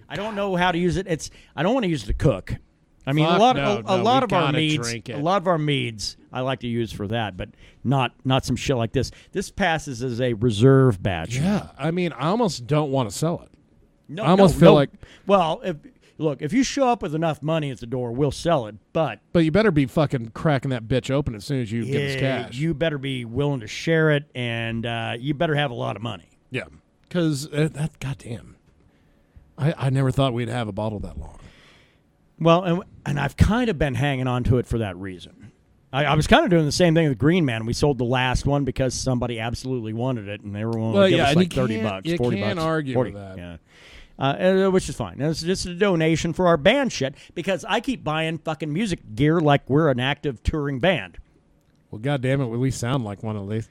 I don't know how to use it. I don't want to use it to cook. I mean, Fuck a lot we of our gotta meads, drink it. a lot of our meads, I like to use for that, but not some shit like this. This passes as a reserve batch. Yeah, I mean, I almost don't want to sell it. No, I almost feel like... Well, if you show up with enough money at the door, we'll sell it, but you better be fucking cracking that bitch open as soon as you give us cash. You better be willing to share it, and you better have a lot of money. Yeah, because that goddamn, I never thought we'd have a bottle that long. Well, and I've kind of been hanging on to it for that reason. I was kind of doing the same thing with Green Man. We sold the last one because somebody absolutely wanted it, and they were willing to give us like $30, $40. You can't argue 40, with that. Yeah. Which is fine. It's just a donation for our band shit because I keep buying fucking music gear like we're an active touring band. Well, goddamn it, we sound like one of these.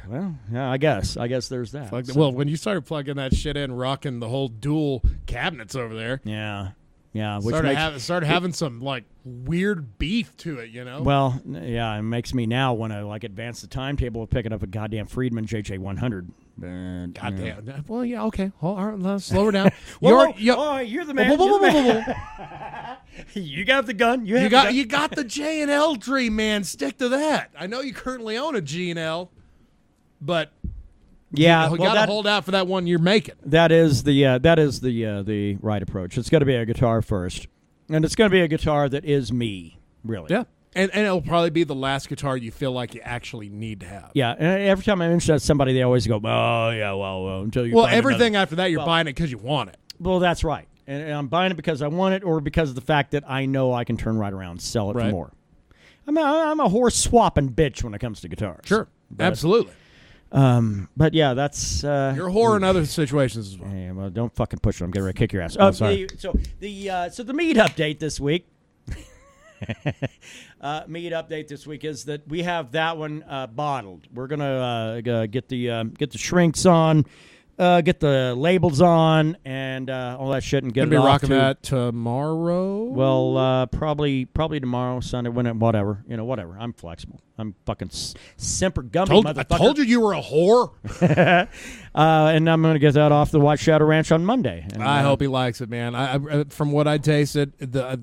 Well, yeah, I guess there's that. Well, when you started plugging that shit in, rocking the whole dual cabinets over there, yeah, which started having some like weird beef to it, Well, yeah, it makes me now want to like advance the timetable of picking up a goddamn Friedman JJ100. Goddamn. Well, yeah, okay. All right, let's slow her down. You're the man. You got the gun. You got the J&L dream, man. Stick to that. I know you currently own a G&L, but yeah, we got to hold out for that one you're making. That is the right approach. It's got to be a guitar first, and it's going to be a guitar that is me, really. Yeah. And it'll probably be the last guitar you feel like you actually need to have. Yeah, and every time I mention that to somebody, they always go, "Oh yeah, well until you." Well, everything after that, you're buying it because you want it. Well, that's right, and I'm buying it because I want it, or because of the fact that I know I can turn right around and sell it for more. I'm a horse swapping bitch when it comes to guitars. Sure, absolutely. But yeah, that's you're a whore in other situations as well. Yeah, well, don't fucking push it. I'm getting ready to kick your ass. Oh, sorry. So the Mead update this week. Mead update this week is that we have that one bottled. We're gonna get the shrinks on, get the labels on, and all that shit, and get it off. Rocking that tomorrow. Well, probably tomorrow, Sunday, whatever. Whatever. I'm flexible. I'm fucking Semper Gumby, motherfucker. I told you were a whore. And I'm gonna get that off the White Shadow Ranch on Monday. And, I hope he likes it, man. I from what I tasted,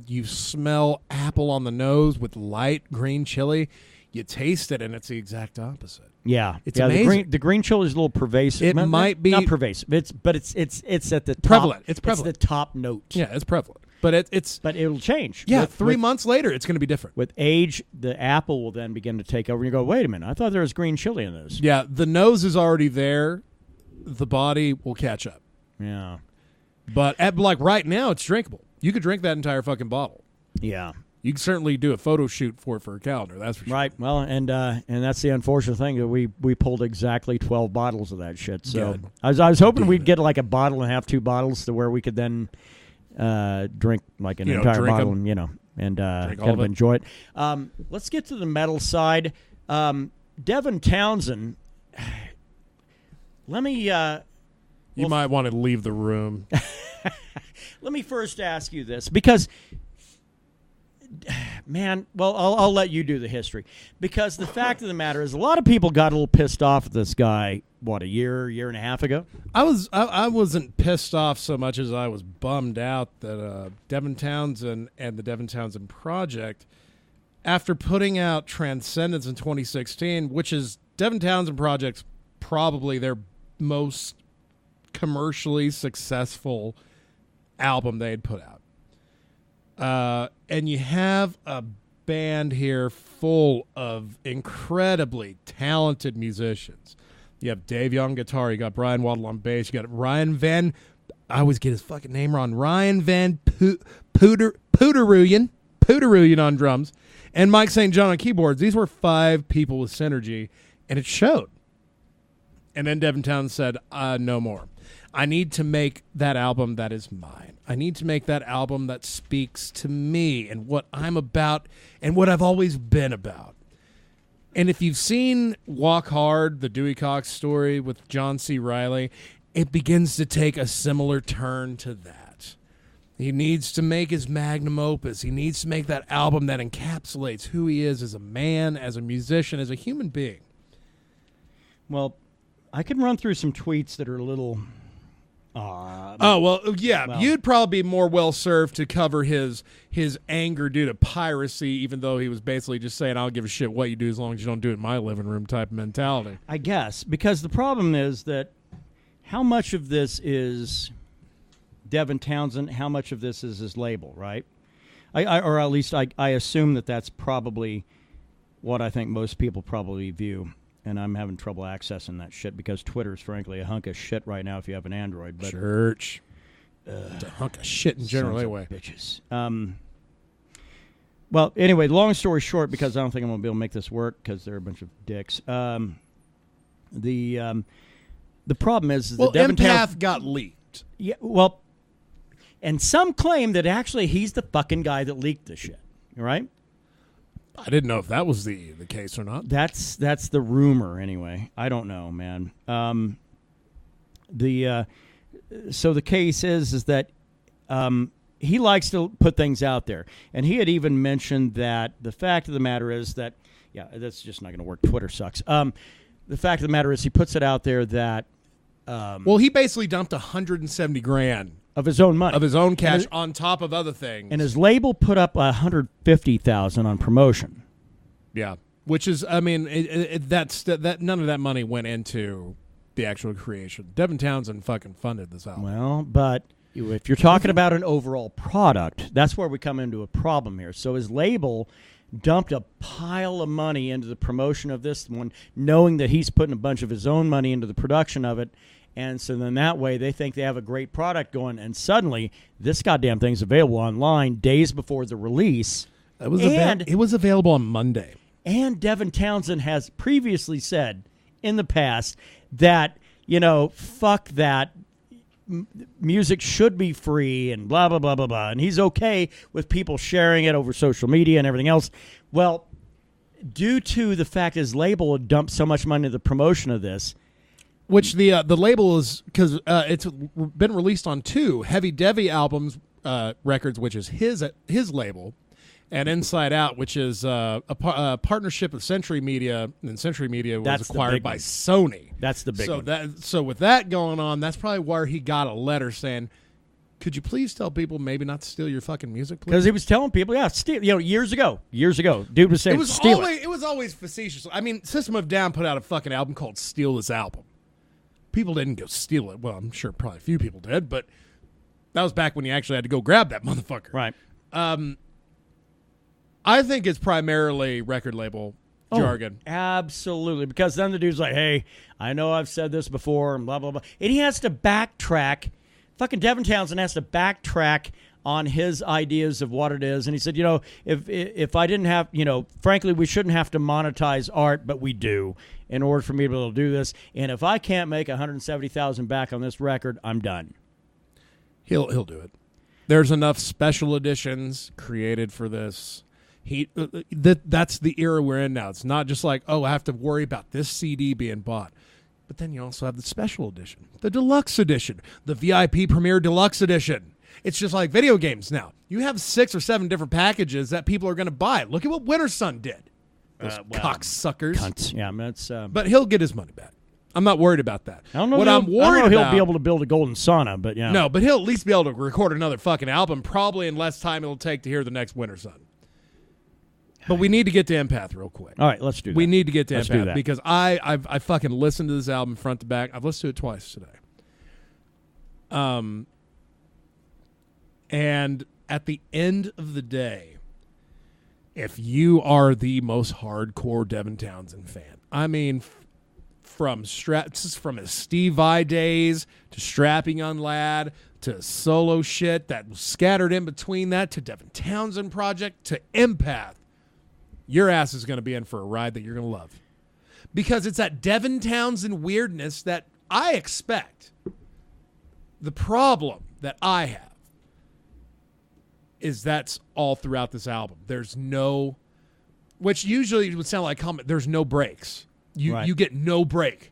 you smell apple on the nose with light green chili. You taste it, and it's the exact opposite. Yeah, it's amazing. The green chili is a little pervasive. It might be not pervasive. It's at the top. Prevalent. It's prevalent. It's the top note. Yeah, it's prevalent. But it'll change. Yeah, 3 months later, it's going to be different. With age, the apple will then begin to take over. And you go, wait a minute, I thought there was green chili in this. Yeah, the nose is already there. The body will catch up. Yeah. But right now, it's drinkable. You could drink that entire fucking bottle. Yeah. You can certainly do a photo shoot for a calendar. That's for sure. Right. Well, and that's the unfortunate thing that we pulled exactly 12 bottles of that shit. So Good. I was hoping we'd get like a bottle and a half, 2 bottles, to where we could then drink like an entire bottle, and kind of enjoy it. Let's get to the metal side. Devin Townsend. Let me. You might want to leave the room. Let me first ask you this, because, man, well, I'll let you do the history, because the fact of the matter is, a lot of people got a little pissed off at this guy. What, a year and a half ago? I wasn't pissed off so much as I was bummed out that Devin Townsend and the Devin Townsend Project, after putting out Transcendence in 2016, which is Devin Townsend Project's probably their most commercially successful album they'd put out. And you have a band here full of incredibly talented musicians. You have Dave Young guitar, you got Brian Waddle on bass, you got Ryan Van, I always get his fucking name wrong, Ryan Van Pooteruyan on drums, and Mike St. John on keyboards. These were 5 people with synergy, and it showed. And then Devin Townsend said, no more. I need to make that album that is mine. I need to make that album that speaks to me and what I'm about and what I've always been about. And if you've seen Walk Hard, the Dewey Cox story with John C. Reilly, it begins to take a similar turn to that. He needs to make his magnum opus. He needs to make that album that encapsulates who he is as a man, as a musician, as a human being. Well, I can run through some tweets that are a little... You'd probably be more well-served to cover his anger due to piracy, even though he was basically just saying, I don't give a shit what you do as long as you don't do it in my living room type of mentality. I guess, because the problem is that how much of this is Devin Townsend, how much of this is his label, right? Or at least I assume that that's probably what I think most people probably view. And I'm having trouble accessing that shit because Twitter's, frankly, a hunk of shit right now if you have an Android. But Church. It's a hunk of shit in general anyway. Bitches. Well, anyway, long story short, because I don't think I'm going to be able to make this work because they're a bunch of dicks. The problem is that Devin Empath got leaked. Yeah, well, and some claim that actually he's the fucking guy that leaked the shit, right? I didn't know if that was the case or not. That's the rumor anyway. I don't know, man. So the case is that he likes to put things out there, and he had even mentioned that the fact of the matter is that that's just not going to work. Twitter sucks. The fact of the matter is he puts it out there that he basically dumped $170,000 of his own money, of his own cash, on top of other things, and his label put up $150,000 on promotion. Yeah, which is, I mean, that none of that money went into the actual creation. Devin Townsend fucking funded this album. Well, but if you're talking about an overall product, that's where we come into a problem here. So his label dumped a pile of money into the promotion of this one, knowing that he's putting a bunch of his own money into the production of it. And so then that way they think they have a great product going, and suddenly this goddamn thing's available online days before the release. It was available on Monday. And Devin Townsend has previously said in the past that, fuck that, music should be free and blah, blah, blah, blah, blah. And he's okay with people sharing it over social media and everything else. Well, due to the fact his label had dumped so much money into the promotion of this, which the label is, because it's been released on 2 Heavy Devi albums, records, which is his label, and Inside Out, which is a partnership of Century Media, and Century Media was acquired by Sony. That's the big one. So with that going on, that's probably where he got a letter saying, could you please tell people maybe not to steal your fucking music, please? Because he was telling people, steal. Years ago, dude was saying, steal it. It was always facetious. I mean, System of a Down put out a fucking album called Steal This Album. People didn't go steal it. Well, I'm sure probably a few people did, but that was back when you actually had to go grab that motherfucker. Right. I think it's primarily record label jargon. Absolutely. Because then the dude's like, hey, I know I've said this before, and blah, blah, blah. And he has to backtrack. Fucking Devin Townsend has to backtrack on his ideas of what it is. And he said, if I didn't have, frankly, we shouldn't have to monetize art, but we do in order for me to be able to do this. And if I can't make $170,000 back on this record, I'm done. He'll do it. There's enough special editions created for this. That's the era we're in now. It's not just like, I have to worry about this CD being bought. But then you also have the special edition, the deluxe edition, the VIP Premier Deluxe Edition. It's just like video games now. You have 6 or 7 different packages that people are going to buy. Look at what Winter Sun did. Those cocksuckers. Cunts. Yeah, that's. But he'll get his money back. I'm not worried about that. I don't know. What I'm worried about, he'll be able to build a golden sauna, but yeah. No, but he'll at least be able to record another fucking album, probably in less time it'll take to hear the next Winter Sun. But we need to get to Empath real quick. All right, let's do that. We need to get to Empath because I fucking listened to this album front to back. I've listened to it twice today. And at the end of the day, if you are the most hardcore Devin Townsend fan, I mean, from his Steve Vai days to Strapping Young Lad to solo shit that was scattered in between that to Devin Townsend Project to Empath, your ass is going to be in for a ride that you're going to love. Because it's that Devin Townsend weirdness that I expect. The problem that I have is that's all throughout this album. There's no, which usually would sound like comment. There's no breaks. You get no break.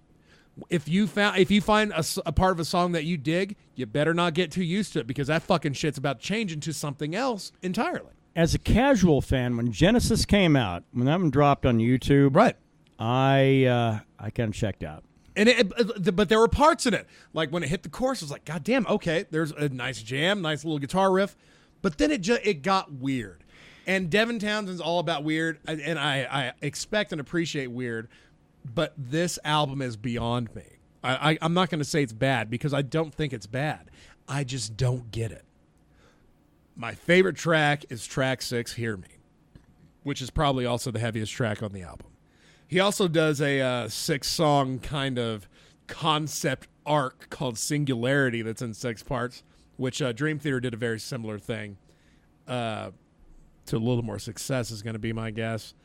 If you find a part of a song that you dig, you better not get too used to it because that fucking shit's about to change into something else entirely. As a casual fan, when Genesis came out, when that one dropped on YouTube, right, I kind of checked out. And but there were parts in it, like when it hit the chorus, I was like, God damn, okay, there's a nice jam, nice little guitar riff. But then it got weird. And Devin Townsend's all about weird, and I expect and appreciate weird, but this album is beyond me. I'm not going to say it's bad because I don't think it's bad. I just don't get it. My favorite track is track 6, Hear Me, which is probably also the heaviest track on the album. He also does a 6-song kind of concept arc called Singularity that's in 6 parts, which Dream Theater did a very similar thing. To a little more success is going to be my guess.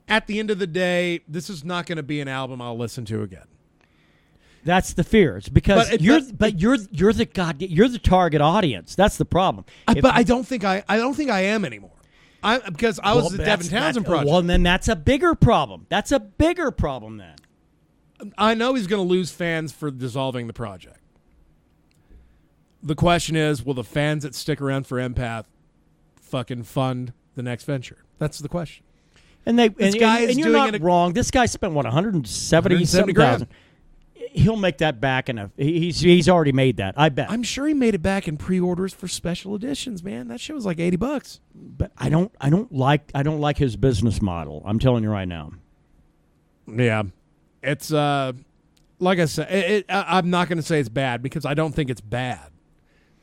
At the end of the day, this is not going to be an album I'll listen to again. That's the fear. It's because you're the target audience. That's the problem. But I don't think I am anymore. Because I was the Devin Townsend project. Well, then that's a bigger problem. That's a bigger problem then. I know he's going to lose fans for dissolving the project. The question is, will the fans that stick around for Empath fucking fund the next venture? That's the question. And you're not wrong. This guy spent what, 170,000. He'll make that back he's already made that. I bet. I'm sure he made it back in pre-orders for special editions, man. That shit was like $80. But I don't like his business model. I'm telling you right now. Yeah, it's like I said. I'm not going to say it's bad because I don't think it's bad.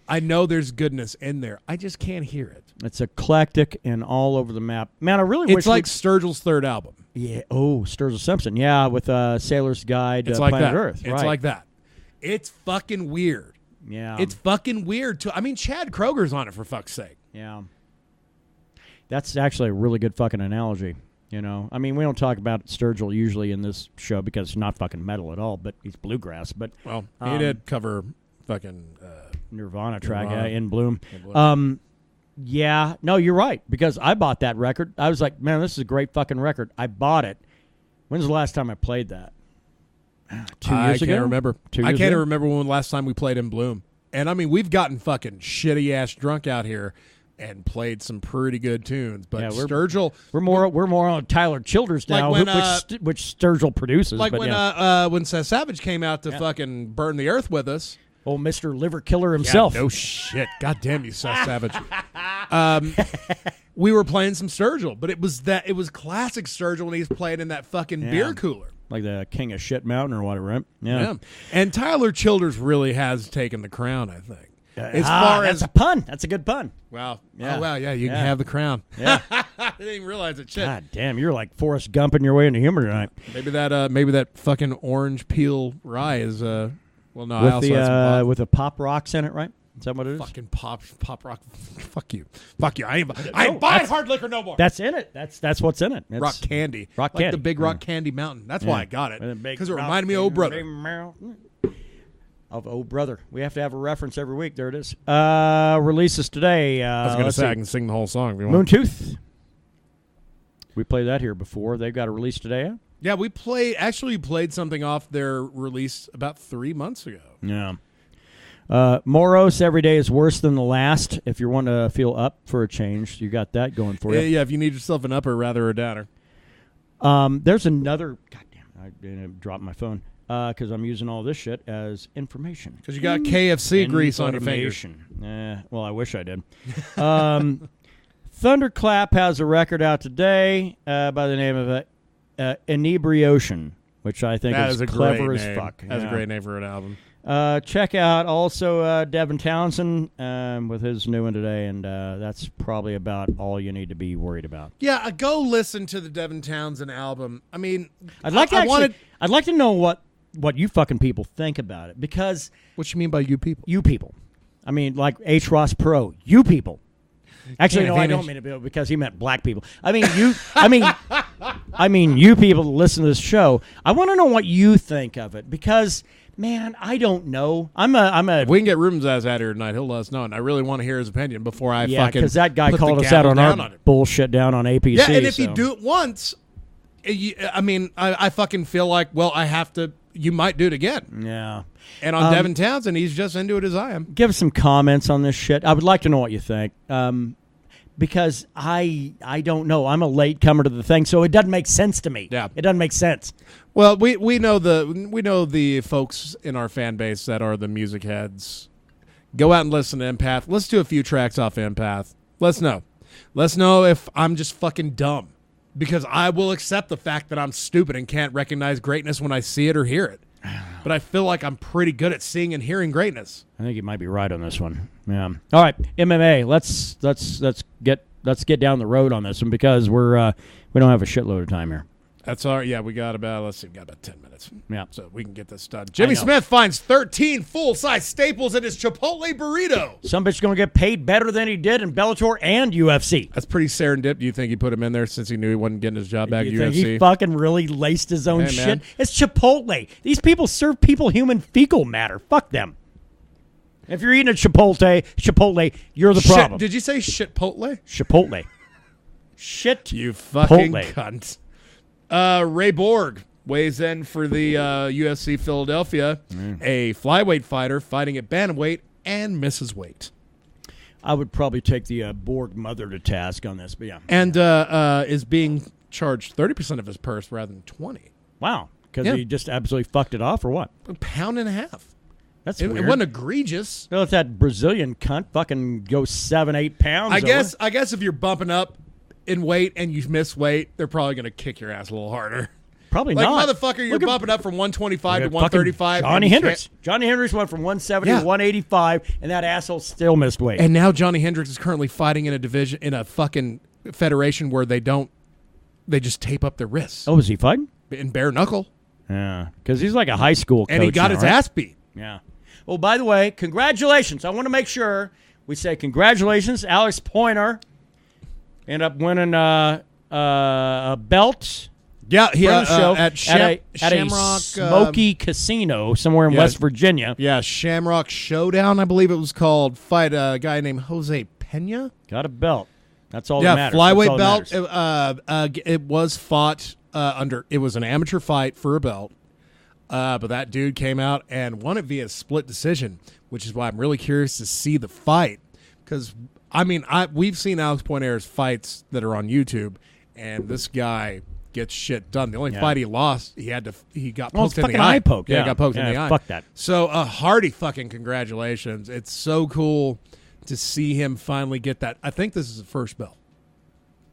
I know there's goodness in there. I just can't hear it. It's eclectic and all over the map. Man, I really wish... It's like Sturgill's third album. Yeah. Oh, Sturgill Simpson. Yeah, with Sailor's Guide to like Planet that. Earth. It's like that. It's fucking weird. Yeah. It's fucking weird, too. I mean, Chad Kroger's on it, for fuck's sake. Yeah. That's actually a really good fucking analogy. You know, I mean, we don't talk about Sturgill usually in this show because it's not fucking metal at all, but he's bluegrass. But well, he did cover fucking... Nirvana track, In Bloom. Yeah, no, you're right, because I bought that record. I was like, man, this is a great fucking record. I bought it. When's the last time I played that? 2 years ago? I can't remember. I can't remember when the last time we played In Bloom. And, I mean, we've gotten fucking shitty-ass drunk out here and played some pretty good tunes. But yeah, Sturgill... We're more on Tyler Childers now, like when, which Sturgill produces. Like but when Seth Savage came out to fucking burn the earth with us... Oh, Mr. Liver Killer himself. Yeah, no shit. God damn you, Seth Savage. We were playing some Sturgill, but it was classic Sturgill when he was playing in that fucking beer cooler. Like the King of Shit Mountain or whatever, right? Yeah. And Tyler Childers really has taken the crown, I think. That's a pun. That's a good pun. Wow. Yeah. Oh, wow, yeah, you can have the crown. Yeah. I didn't even realize it. Shit. God damn, you're like Forrest Gumping your way into humor tonight. Maybe that fucking orange peel rye is well, no, with I also had some with the pop rocks in it, right? Is that what it is? Fucking pop rock. Fuck you. I ain't buying hard liquor no more. That's in it. That's what's in it. It's rock candy. Rock like candy. the big rock candy mountain. That's why I got it. Because it reminded me of Old Brother. Of Old Brother. We have to have a reference every week. There it is. Releases today. I was going to say I can sing the whole song if you want. Moontooth. We played that here before. They've got a release today, huh? Yeah, we played something off their release about 3 months ago. Yeah. Moros, Every Day is Worse Than the Last. If you want to feel up for a change, you got that going for you. Yeah, if you need yourself an upper rather a downer. There's another... God damn, I dropped my phone because I'm using all this shit as information. Because you got KFC grease on your fingers. Well, I wish I did. Thunderclap has a record out today by the name of Inebriation, which I think is clever as fuck. That's a great name for an album. Check out also Devin Townsend with his new one today, and that's probably about all you need to be worried about. Yeah, go listen to the Devin Townsend album. I mean, I'd like to know what you fucking people think about it, because what you mean by you people? You people. I mean, like H. Ross Perot. You people. Actually, no, I don't mean it because he meant black people. I mean, you. I mean, you people that listen to this show. I want to know what you think of it, because, man, I don't know. If we can get Rubens ass out here tonight, he'll let us know, and I really want to hear his opinion before I fucking. Because that guy called us out on our bullshit down on APC. Yeah, and if you do it once, I mean, I fucking feel like, well, I have to. You might do it again. Yeah. And on Devin Townsend, he's just into it as I am. Give us some comments on this shit. I would like to know what you think. Because I don't know. I'm a late comer to the thing, so it doesn't make sense to me. Yeah. It doesn't make sense. Well, we know the folks in our fan base that are the music heads. Go out and listen to Empath. Let's do a few tracks off Empath. Let's know. Let's know if I'm just fucking dumb. Because I will accept the fact that I'm stupid and can't recognize greatness when I see it or hear it. But I feel like I'm pretty good at seeing and hearing greatness. I think you might be right on this one. Yeah. All right, MMA. Let's get down the road on this one, because we don't have a shitload of time here. That's all right. Yeah, we got about 10 minutes. Yeah. So we can get this done. Jimmy Smith finds 13 full-size staples in his Chipotle burrito. Some bitch going to get paid better than he did in Bellator and UFC. That's pretty serendip. Do you think he put him in there since he knew he wasn't getting his job back at UFC? Think he fucking really laced his own shit? Man. It's Chipotle. These people serve people human fecal matter. Fuck them. If you're eating a Chipotle, you're the problem. Did you say shitpotle? Chipotle. Shit. You fucking cunt. Ray Borg weighs in for the UFC Philadelphia, a flyweight fighter fighting at bantamweight and misses weight. I would probably take the Borg mother to task on this, but yeah. And is being charged 30% of his purse rather than 20%. Wow. Because he just absolutely fucked it off, or what? £1.5 pounds. That's weird. It wasn't egregious. Well, if that Brazilian cunt fucking goes 7-8 pounds. I guess if you're bumping up in weight and you miss weight, they're probably going to kick your ass a little harder. Probably not. Like, motherfucker, you're bumping up from 125 to 135. Johnny Hendricks. Johnny Hendricks went from 170 to 185, and that asshole still missed weight. And now Johnny Hendricks is currently fighting in a fucking federation where they just tape up their wrists. Oh, is he fighting? In bare knuckle. Yeah, because he's like a high school coach. And he got his ass beat. Yeah. Well, by the way, congratulations. I want to make sure we say congratulations. Alex Pointer ended up winning a belt. Yeah, he at a Smoky Casino somewhere in West Virginia. Yeah, Shamrock Showdown, I believe it was called. Fight a guy named Jose Pena. Got a belt. That's all that matters. Flyweight belt. It was fought under. It was an amateur fight for a belt. But that dude came out and won it via split decision, which is why I'm really curious to see the fight. Because, I mean, we've seen Alex Pointer's fights that are on YouTube, and this guy gets shit done. The only fight he lost, he got poked in the eye. Yeah, got poked in the eye. Fuck that. So, a hearty fucking congratulations. It's so cool to see him finally get that. I think this is the first belt.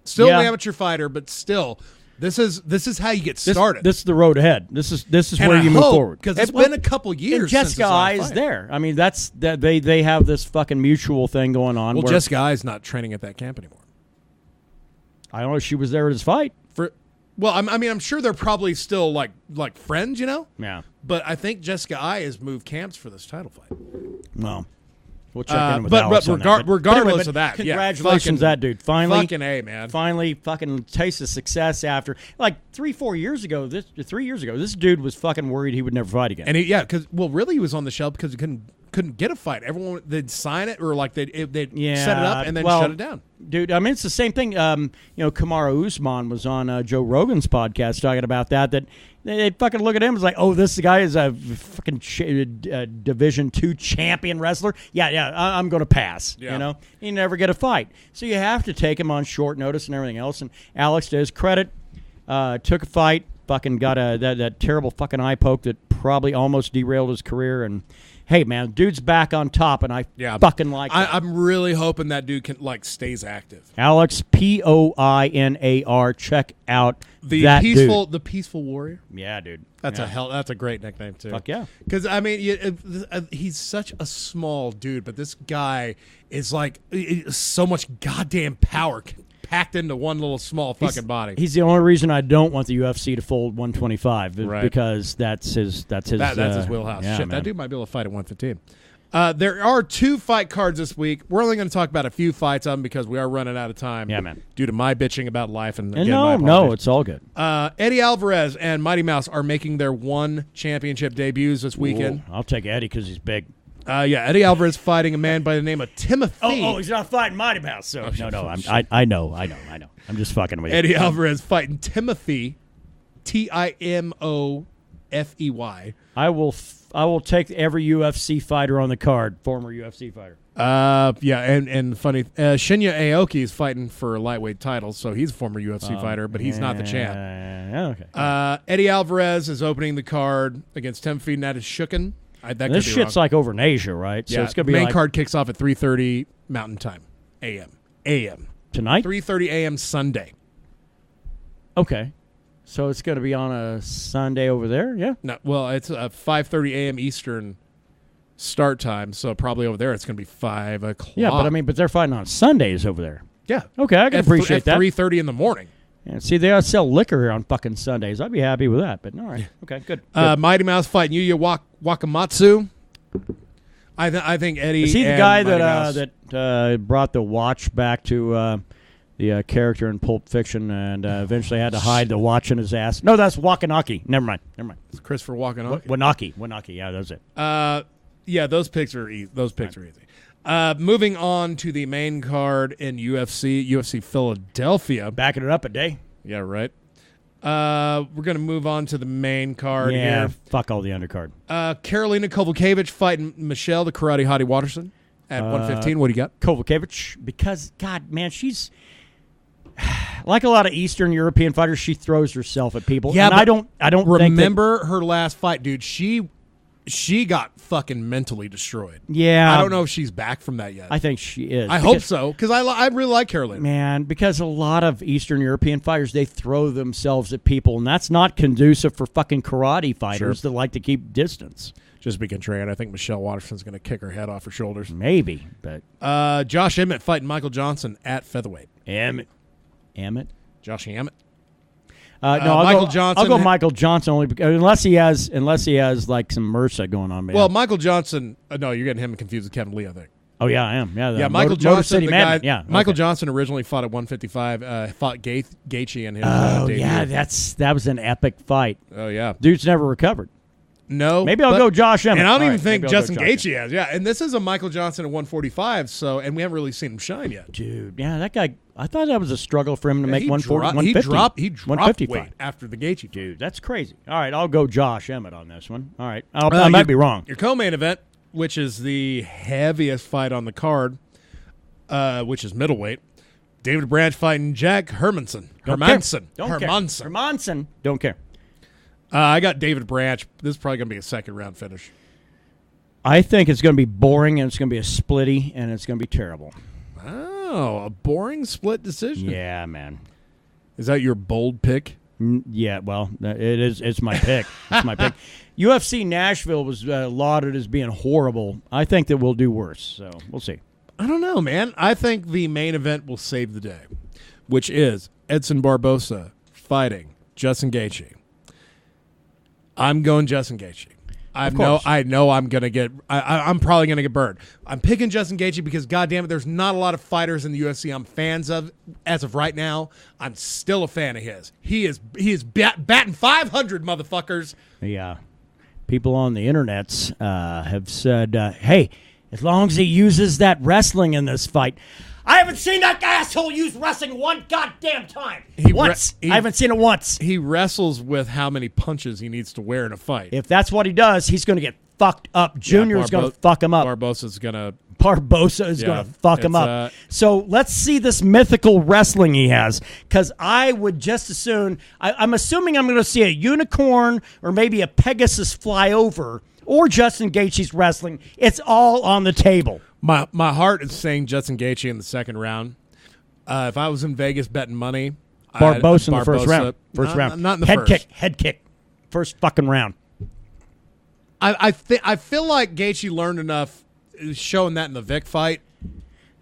Still an amateur fighter, but still... This is how you get started. This is the road ahead. This is where you move forward. Because it's been a couple years. And Jessica I is there. I mean, they have this fucking mutual thing going on. Well, Jessica I is not training at that camp anymore. I don't know if she was there at his fight. I'm sure they're probably still like friends, you know. Yeah. But I think Jessica I has moved camps for this title fight. Well. We'll check in with Alex on that. Regardless of that, congratulations, that dude. Finally, fucking A, man. Finally, fucking taste of success after 3-4 years ago. 3 years ago, this dude was fucking worried he would never fight again. And really, he was on the shelf because he couldn't get a fight. Everyone they'd sign it or they'd set it up and then shut it down. Dude, I mean it's the same thing. Kamaru Usman was on Joe Rogan's podcast talking about that they fucking look at him and like, oh, this guy is a fucking Division II champion wrestler. Yeah, I'm going to pass. Yeah. You know, he never get a fight, so you have to take him on short notice and everything else. And Alex, to his credit, took a fight. Fucking got that terrible fucking eye poke that probably almost derailed his career. And hey, man, dude's back on top, and I fucking like it. I'm really hoping that dude can stays active. Alex Poinar. Check out the peaceful warrior. Yeah, dude. That's a great nickname too. Fuck yeah. Because I mean, he's such a small dude, but this guy is so much goddamn power packed into one little small fucking body. He's the only reason I don't want the UFC to fold 125 because that's his wheelhouse. Yeah, Shit, man. that dude might be able to fight at 115. There are 2 fight cards this week. We're only going to talk about a few fights of them because we are running out of time. Yeah, man. Due to my bitching about life and again, no, it's all good. Eddie Alvarez and Mighty Mouse are making their 1 championship debuts this weekend. Ooh, I'll take Eddie because he's big. Eddie Alvarez fighting a man by the name of Timothy. Oh, he's not fighting Mighty Mouse. So no, I know. I'm just fucking with you. Eddie Alvarez fighting Timothy, Timofey. I will take every UFC fighter on the card, former UFC fighter. And funny, Shinya Aoki is fighting for a lightweight title, so he's a former UFC fighter, but he's not the champ. Okay. Eddie Alvarez is opening the card against Timothy Natishukin. This shit's like over in Asia, right? So it's gonna be main card kicks off at 3:30 Mountain Time, a.m. Tonight. 3:30 a.m. Sunday. Okay. So it's going to be on a Sunday over there, yeah? No, well, it's 5:30 a.m. Eastern start time, so probably over there it's going to be 5 o'clock. Yeah, but they're fighting on Sundays over there. Yeah. Okay, I can appreciate that. At 3:30 in the morning. Yeah, see, they sell liquor here on fucking Sundays. I'd be happy with that, but all right. Okay, good. Mighty Mouse fighting Yuya Wakamatsu. I think Eddie. Is he the guy that brought the watch back to the character in Pulp Fiction and eventually had to hide the watch in his ass? No, that's Wakanaki. Never mind. It's Christopher Wakanaki. Wanaki. Yeah, that's it. Yeah, those picks are easy. Moving on to the main card in UFC Philadelphia. Backing it up a day. Yeah, right. We're going to move on to the main card here. Yeah, fuck all the undercard. Karolina Kovalevich fighting Michelle, the Karate Hottie Watterson, at 115. What do you got? Kovalevich, because, God, man, she's... Like a lot of Eastern European fighters, she throws herself at people. Yeah, and I don't remember her last fight, dude. She got fucking mentally destroyed. Yeah. I don't know if she's back from that yet. I think she is. I hope so, because I really like Karolina. Man, because a lot of Eastern European fighters, they throw themselves at people, and that's not conducive for fucking karate fighters that like to keep distance. Just be contrarian. I think Michelle Watterson's going to kick her head off her shoulders. Maybe, but... Josh Emmett fighting Michael Johnson at featherweight. Emmett? Josh Emmett. No, Michael Johnson. I'll go Michael Johnson only because, unless he has like some MRSA going on. Man. Well, Michael Johnson. No, you're getting him confused with Kevin Lee, I think. Oh yeah, I am. Yeah, Michael Johnson, the guy. Yeah, Michael Johnson originally fought at 155. Fought Gaethje in his. Debut. Yeah, that was an epic fight. Oh yeah, dude's never recovered. No, maybe I'll go Josh Emmett. And I don't even think Justin Gaethje has. Yeah, and this is a Michael Johnson at 145. So, and we haven't really seen him shine yet. Dude, yeah, that guy. I thought that was a struggle for him to make 140, 150. He dropped weight after the Gaethje. Dude, that's crazy. All right, I'll go Josh Emmett on this one. All right, I might be wrong. Your co-main event, which is the heaviest fight on the card, which is middleweight. David Branch fighting Jack Hermanson. Hermanson. Don't care. I got David Branch. This is probably going to be a second-round finish. I think it's going to be boring, and it's going to be a splitty, and it's going to be terrible. Oh, a boring split decision. Yeah, man. Is that your bold pick? Yeah, well, it is. It's my pick. It's my pick. UFC Nashville was lauded as being horrible. I think that we'll do worse, so we'll see. I don't know, man. I think the main event will save the day, which is Edson Barbosa fighting Justin Gaethje. I'm going Justin Gaethje. I know I'm gonna get. I'm probably gonna get burned. I'm picking Justin Gaethje because, goddamn it, there's not a lot of fighters in the UFC I'm fans of as of right now. I'm still a fan of his. He is batting 500, motherfuckers. Yeah, people on the internets have said, "Hey, as long as he uses that wrestling in this fight." I haven't seen that asshole use wrestling one goddamn time. I haven't seen it once. He wrestles with how many punches he needs to wear in a fight. If that's what he does, he's going to get fucked up. Junior's going to fuck him up. Barbosa's going to Barbosa is going to fuck him up. So let's see this mythical wrestling he has, because I would just as soon, I'm assuming I'm going to see a unicorn or maybe a Pegasus fly over, or Justin Gaethje's wrestling. It's all on the table. My heart is saying Justin Gaethje in the second round. If I was in Vegas betting money, Barbosa in the first round. Not in the first. Head kick. First fucking round. I feel like Gaethje learned enough showing that in the Vic fight.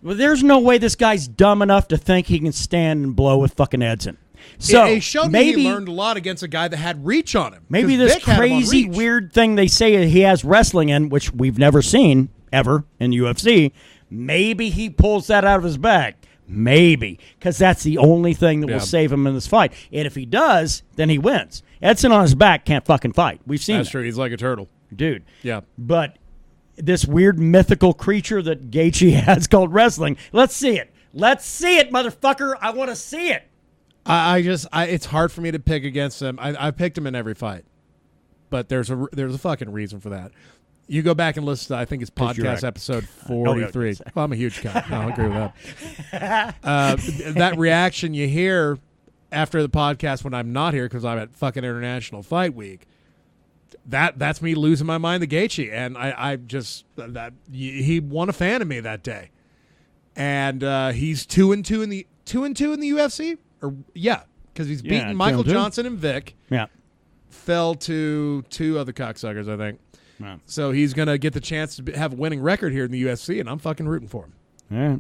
Well, there's no way this guy's dumb enough to think he can stand and blow with fucking Edson. So he showed me he learned a lot against a guy that had reach on him. Maybe this crazy weird thing they say he has wrestling in, which we've never seen ever in UFC, maybe he pulls that out of his bag. Maybe, because that's the only thing that will save him in this fight. And if he does, then he wins. Edson on his back can't fucking fight. We've seen that's true. He's like a turtle. Dude. Yeah. But this weird mythical creature that Gaethje has called wrestling, let's see it. Let's see it, motherfucker. I want to see it. It's hard for me to pick against him. I picked him in every fight, but there's a fucking reason for that. You go back and listen to, I think it's podcast episode 43. Well, I'm a huge guy. No, I agree with that. That reaction you hear after the podcast when I'm not here because I'm at fucking International Fight Week, that's me losing my mind to Gaethje, and he won a fan of me that day, and he's 2-2 in the UFC, because he's beaten Michael Johnson and Vic. Yeah, fell to two other cocksuckers, I think. Yeah. So he's gonna get the chance to have a winning record here in the UFC, and I'm fucking rooting for him. Yeah,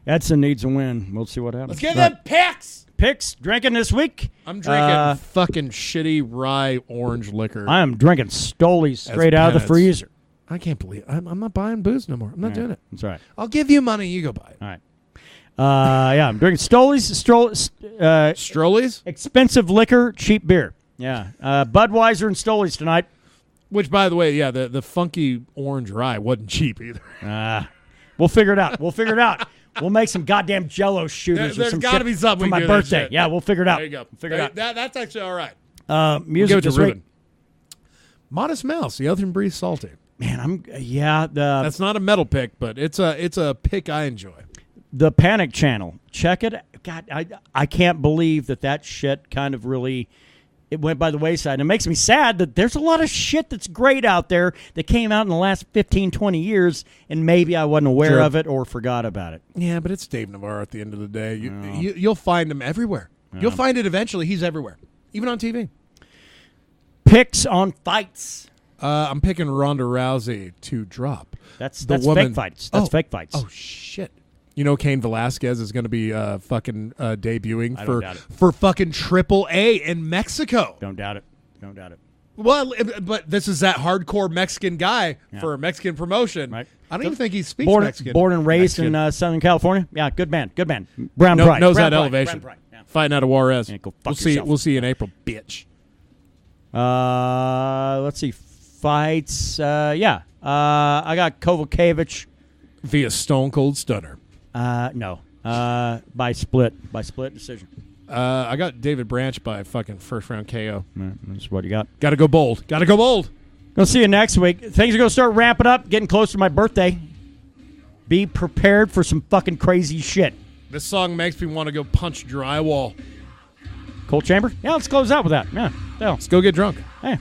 Edson needs a win. We'll see what happens. Let's get them picks. Picks drinking this week. I'm drinking fucking shitty rye orange liquor. I am drinking Stolies straight out of the freezer. I can't believe I'm not buying booze no more. I'm not doing it. That's right. I'll give you money. You go buy it. All right. I'm drinking Stolies. Strollies? Expensive liquor, cheap beer. Yeah. Budweiser and Stolies tonight. Which, by the way, the funky orange rye wasn't cheap either. We'll figure it out. We'll make some goddamn Jell-O shooters or some shit. There's got to be something for my birthday. Yeah, we'll figure it out. There you go. Figure it out. That's actually all right. Music this week. Modest Mouse, the other than Breeze Salty. Man, that's not a metal pick, but it's a pick I enjoy. The Panic Channel. Check it. God, I can't believe that shit kind of really... It went by the wayside. And it makes me sad that there's a lot of shit that's great out there that came out in the last 15, 20 years, and maybe I wasn't aware of it or forgot about it. Yeah, but it's Dave Navarro at the end of the day. You'll find him everywhere. Yeah. You'll find it eventually. He's everywhere, even on TV. Picks on fights. I'm picking Ronda Rousey to drop. That's fake fights. That's fake fights. Oh, shit. You know Cain Velasquez is going to be fucking debuting for fucking AAA in Mexico. Don't doubt it. Well, but this is that hardcore Mexican guy for a Mexican promotion. Right. I don't even think he speaks Mexican. Born and raised in Southern California. Yeah, good man. Brown pride. Knows Brown that elevation. Yeah. Fighting out of Juarez. Yeah, We'll see you in April, bitch. Let's see. Fights. I got Kovacevic via Stone Cold Stunner. No. By split decision. I got David Branch by fucking first round KO. That's what you got. Got to go bold. Gonna see you next week. Things are gonna start ramping up, getting close to my birthday. Be prepared for some fucking crazy shit. This song makes me want to go punch drywall. Cold Chamber? Yeah, let's close out with that. Yeah. Let's go get drunk. Hey.